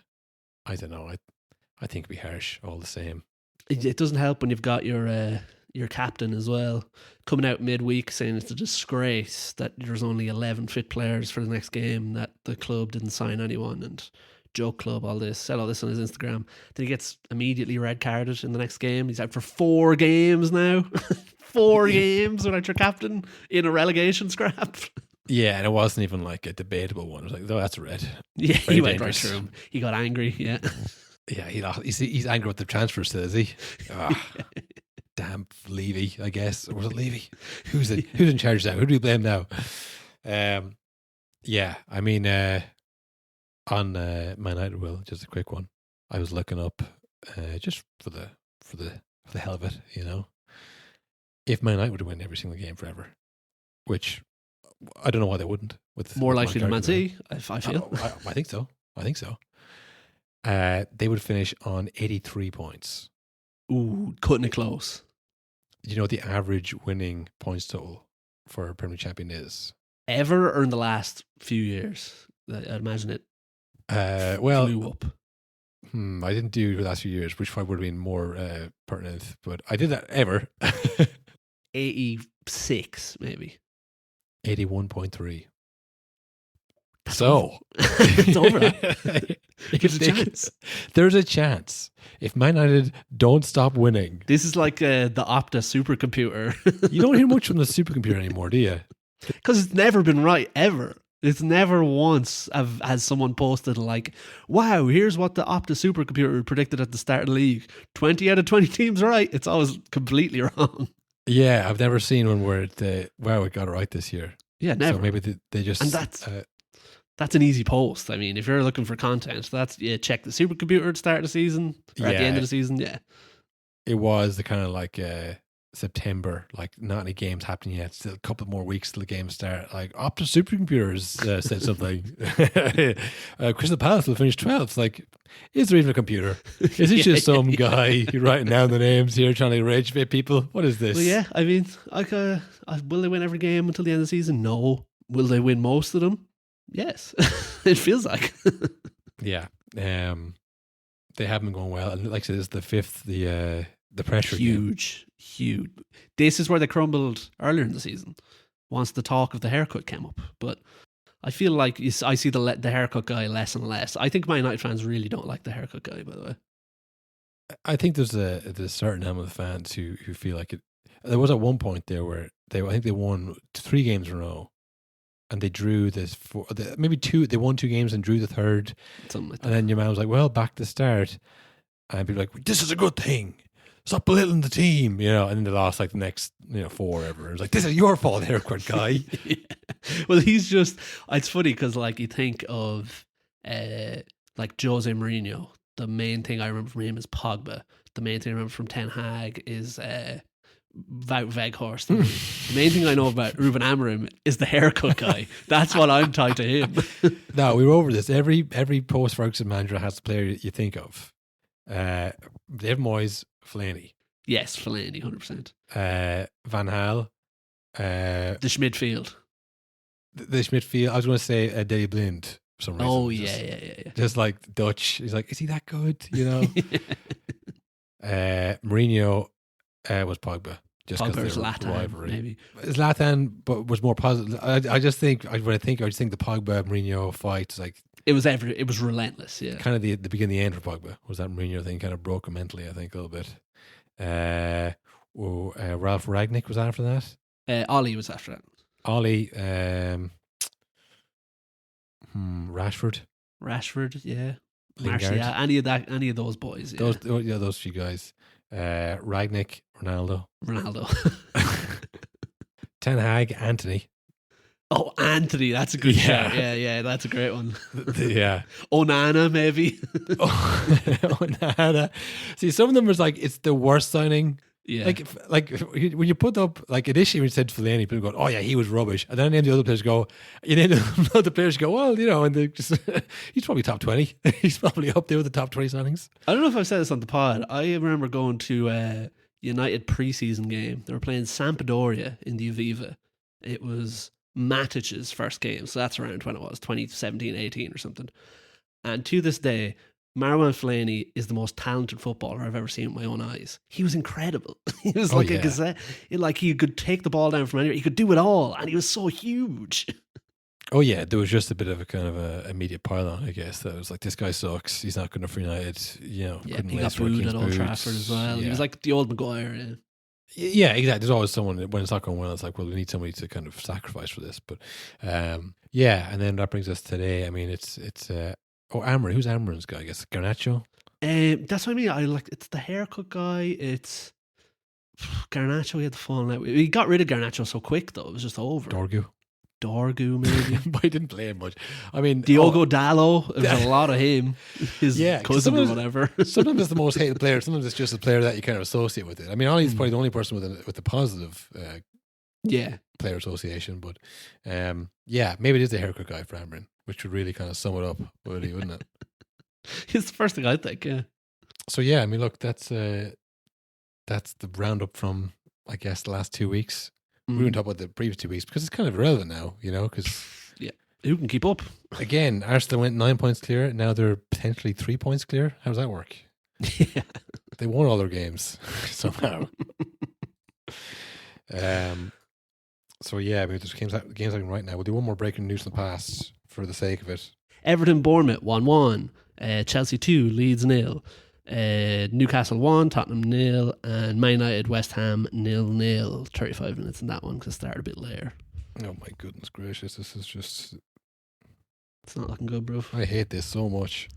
I don't know. I think it'd be harsh all the same. It doesn't help when you've got your your captain as well, coming out midweek saying it's a disgrace that there's only 11 fit players for the next game, that the club didn't sign anyone, and joke club, all this, said all this on his Instagram. Then he gets immediately red carded in the next game. He's out for 4 games now. 4 games without your captain in a relegation scrap. Yeah, and it wasn't even like a debatable one. It was like, oh, that's a red. Yeah, Very he went dangerous. right through him. He got angry, yeah. Yeah, he's angry with the transfer still, is he? Ah, damn Levy, I guess. Or was it Levy? Who's in charge now? Who do we blame now? Yeah, I mean, on Man United, Will, just a quick one. I was looking up just for the hell of it, you know, if Man United would win every single game forever, which I don't know why they wouldn't. With More with likely than Mark Man Gallagher. City, I feel. I think so. They would finish on 83 points. Ooh, cutting it close. Do you know what the average winning points total for a Premier League champion is? Ever or in the last few years? I'd imagine it Well, blew up. I didn't do the last few years, which probably would have been more pertinent, but I did that ever. 86, maybe. 81.3. So It's over that. There's a chance. There's a chance. If Man United don't stop winning, This is like the Opta supercomputer. you don't hear much from the supercomputer anymore, do you? Because it's never been right, ever. It's never once has someone posted like, wow, here's what the Opta supercomputer predicted at the start of the league. 20 out of 20 teams right. It's always completely wrong. Yeah, I've never seen one where wow, it got it right this year. Yeah, never. So maybe they just... And that's an easy post. I mean, if you're looking for content, check the supercomputer at the start of the season or at the end of the season. Yeah. It was the kind of like September, like not any games happening yet. Still a couple more weeks till the games start. Like Optus Supercomputers said something. Crystal Palace will finish 12th. Like, is there even a computer? Is it just some guy writing down the names here trying to rage bait people? What is this? Well, yeah, I mean, will they win every game until the end of the season? No. Will they win most of them? Yes. It feels like. Yeah. They haven't been going well. And like I said, this is the 5th, the pressure game. Huge. This is where they crumbled earlier in the season. Once the talk of the haircut came up. But I feel like I see the haircut guy less and less. I think Man United fans really don't like the haircut guy, by the way. I think there's a certain amount of fans who feel like it. There was at one point there where I think they won 3 games in a row. And they drew maybe 2. They won 2 games and drew the 3rd. Something like that. And then your man was like, well, back to start. And people were like, this is a good thing. Stop belittling the team, you know. And then they lost like the next 4 ever. It was like, this is your fault, haircut guy. Yeah. Well, he's just, it's funny because like you think of like Jose Mourinho. The main thing I remember from him is Pogba. The main thing I remember from Ten Hag is Wout Weghorst. The main thing I know about Ruben Amorim is the haircut guy. That's what I'm tied to him. No, we were over this. Every post-Ferguson manager has the player you think of. Dave Moyes, Fellaini. Yes, Fellaini, 100%. Van Gaal. The Schmidfield. The Schmidfield. I was going to say Daley Blind for some reason. Oh, Just- yeah. Just like Dutch. He's like, is he that good? You know? Mourinho was Pogba. Just because Pogba's Zlatan, rivalry. maybe. Zlatan, but was more positive. I just think the Pogba Mourinho fight is like It was relentless, yeah. kind of the beginning, the end for Pogba. Was that Mourinho thing kind of broke him mentally? I think a little bit. Ralph Ragnick was after that. Ollie was after that. Ollie, Rashford, Yeah. Lingard. Martial, any of those boys. Yeah. Those few guys. Ragnick, Ronaldo, Ten Hag, Anthony. Oh, Anthony, that's a good Yeah. shout. Yeah, that's a great one. Yeah. Onana, maybe. Onana. See, some of them was like, it's the worst signing. Yeah. Like when you put up, like initially when you said Fellaini, people go, oh yeah, he was rubbish. And then the other players go, well, you know, and they just, he's probably top 20. He's probably up there with the top 20 signings. I don't know if I've said this on the pod. I remember going to a United preseason game. They were playing Sampdoria in the Aviva. It was Matic's first game. So that's around when it was, 2017, 18 or something. And to this day, Marwan Fellaini is the most talented footballer I've ever seen with my own eyes. He was incredible. He was Oh, like a yeah. gazette. Like he could take the ball down from anywhere. He could do it all, and he was so huge. Oh yeah, there was just a bit of a kind of a immediate pylon, I guess. That was like, this guy sucks. He's not good enough for United. You know, Yeah, couldn't he got lace Roy booed Keane's at Old boots. Trafford as well. Yeah. He was like the old Maguire. Yeah. Yeah, exactly. There's always someone when it's not going well. It's like, well, we need somebody to kind of sacrifice for this. But yeah, and then that brings us today. I mean, it's Amran. Who's Amran's guy? I guess Garnacho. That's what I mean. I like it's the haircut guy. It's Garnacho. He had the falling out. He got rid of Garnacho so quick though. It was just over. Dorgu maybe. But he didn't play him much. I mean, Diogo Dallo. There's a lot of him. His cousin or whatever. Sometimes it's the most hated player. Sometimes it's just a player that you kind of associate with it. I mean, Ollie's probably the only person with a positive player association. But yeah, maybe it is the haircut guy for Amran, which would really kind of sum it up, wouldn't it? It's the first thing I think. Yeah. So yeah, I mean, look, that's the roundup from, I guess, the last 2 weeks. We wouldn't talk about the previous 2 weeks because it's kind of irrelevant now, you know, because who can keep up? Again, Arsenal went 9 points clear. Now they're potentially 3 points clear. How does that work? Yeah. They won all their games somehow. So yeah, I mean, there's games happening right now. We'll do one more breaking news in the past for the sake of it. Everton Bournemouth 1-1. Chelsea 2, Leeds 0. Newcastle 1, Tottenham 0, and Man United West Ham 0-0. 35 minutes in that one because it started a bit later. Oh my goodness gracious, this is just... It's not looking good, bro. I hate this so much.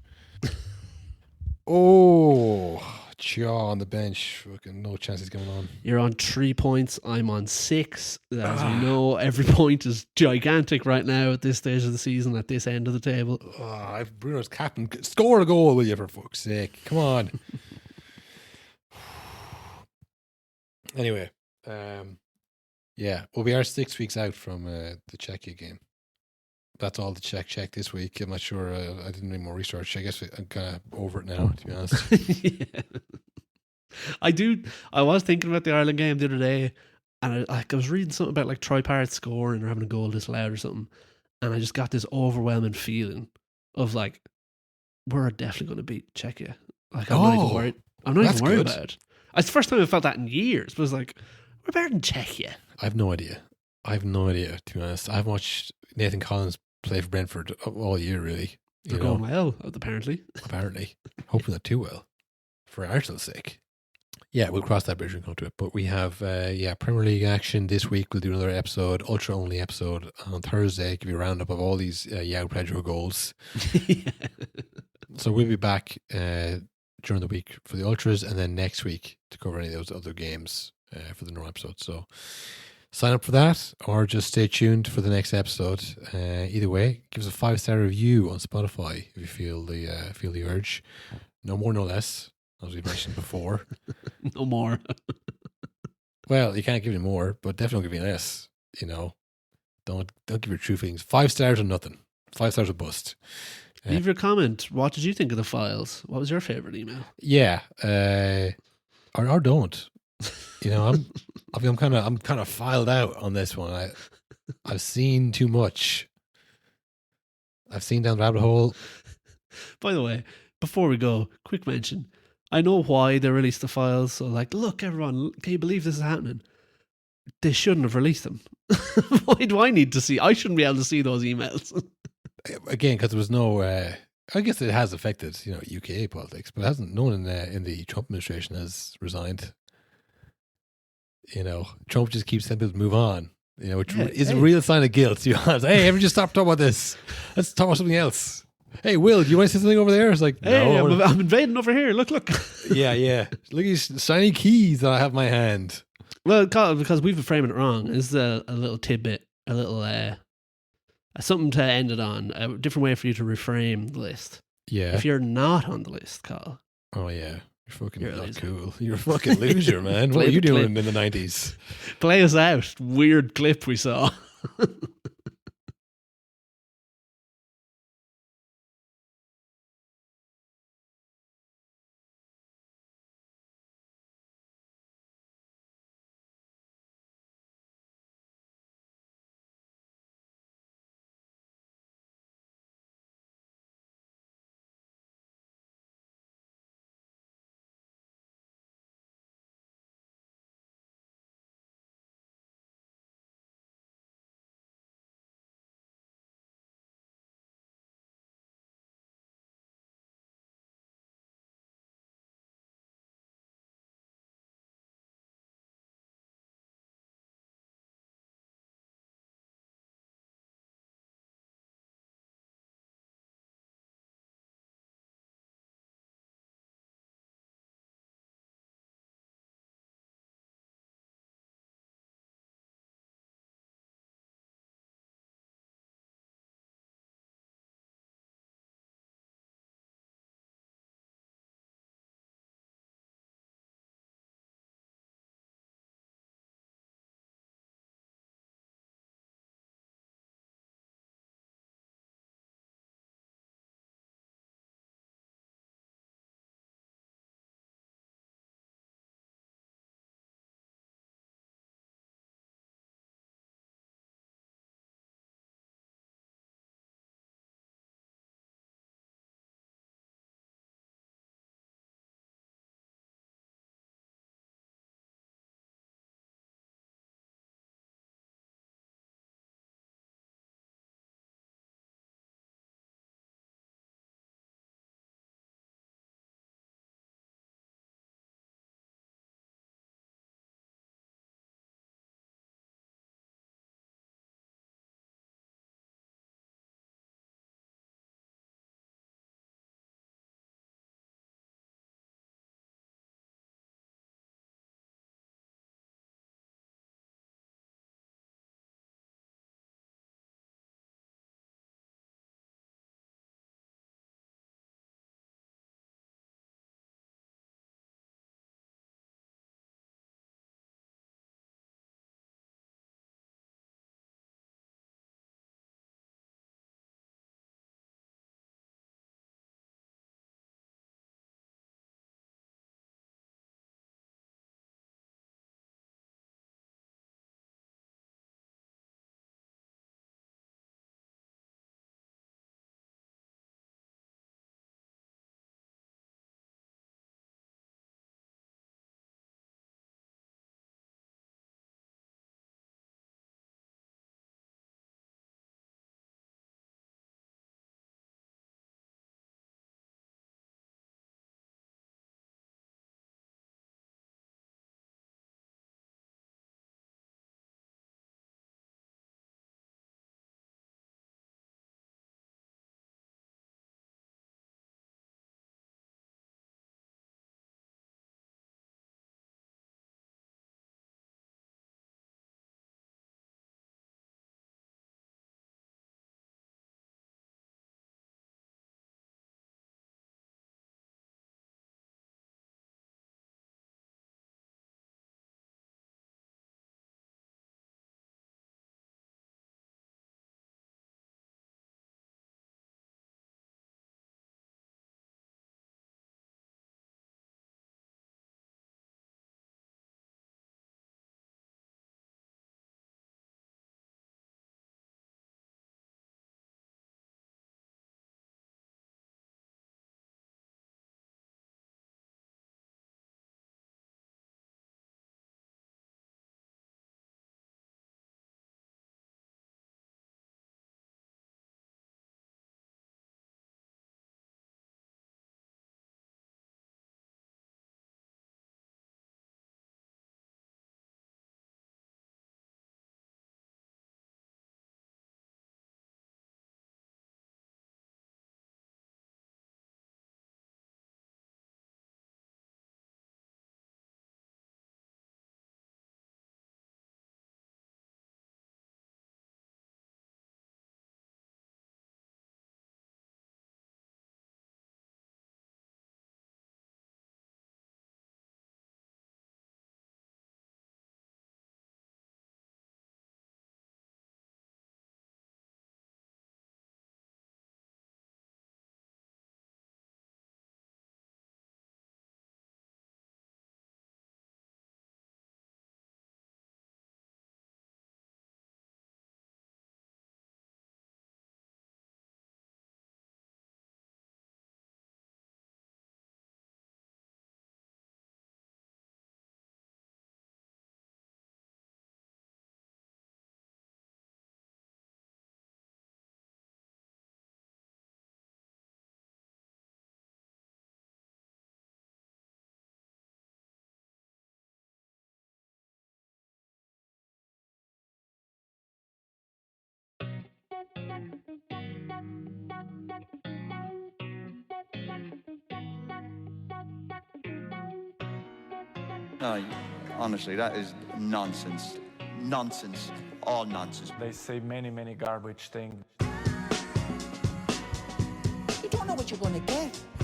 Oh, Chaw on the bench. Fucking no chance he's coming on. You're on 3 points. I'm on 6. As we know, every point is gigantic right now at this stage of the season, at this end of the table. I've Bruno's captain. Score a goal, will you, for fuck's sake? Come on. Anyway, yeah, well, we are 6 weeks out from the Czechia game. That's all the check this week. I'm not sure. I didn't do any more research. I guess I'm kind of over it now, to be honest. Yeah. I was thinking about the Ireland game the other day, and I was reading something about like Troy Parrott scoring or having a goal this loud or something, and I just got this overwhelming feeling of like, we're definitely going to beat Czechia. Like, I'm not even worried. I'm not even worried about it. It's the first time I felt that in years. But it was like, we're better than Czechia. I have no idea, to be honest. I've watched Nathan Collins play for Brentford all year, really. They're going well, apparently. Hopefully not too well, for Arsenal's sake. Yeah, we'll cross that bridge and come to it. But we have, Premier League action this week. We'll do another episode, ultra-only episode on Thursday. Give you a roundup of all these Yao Pedro goals. Yeah. So we'll be back during the week for the Ultras, and then next week to cover any of those other games for the normal episode. So sign up for that, or just stay tuned for the next episode. Either way, give us a 5-star review on Spotify if you feel the urge. No more, no less, as we mentioned before. No more. Well, you can't give any more, but definitely don't give any less. You know, don't give your true feelings. 5 stars or nothing. 5 stars or bust. Leave your comment. What did you think of the files? What was your favorite email? Yeah, or don't. You know, I'm kind of filed out on this one. I've seen too much. I've seen down the rabbit hole. By the way, before we go, quick mention. I know why they released the files. So, like, look, everyone, can you believe this is happening? They shouldn't have released them. Why do I need to see? I shouldn't be able to see those emails. Again, because there was no. I guess it has affected, UK politics, but it hasn't. No one in the Trump administration has resigned. Trump just keeps telling people to move on. Which is a real sign of guilt. To be honest, hey, everyone, just stop talking about this. Let's talk about something else. Hey, Will, do you want to say something over there? It's like, hey, no, I'm invading over here. Look. Yeah. Look at these shiny keys that I have in my hand. Well, because we've been framing it wrong. This is a little tidbit, a little something to end it on. A different way for you to reframe the list. Yeah. If you're not on the list, Carl. Oh yeah. You're not cool. You're a fucking loser, man. What Play were you the doing clip. in the 90s? Play us out. Weird clip we saw. No, honestly, that is nonsense. Nonsense. All nonsense. They say many garbage things. You don't know what you're going to get.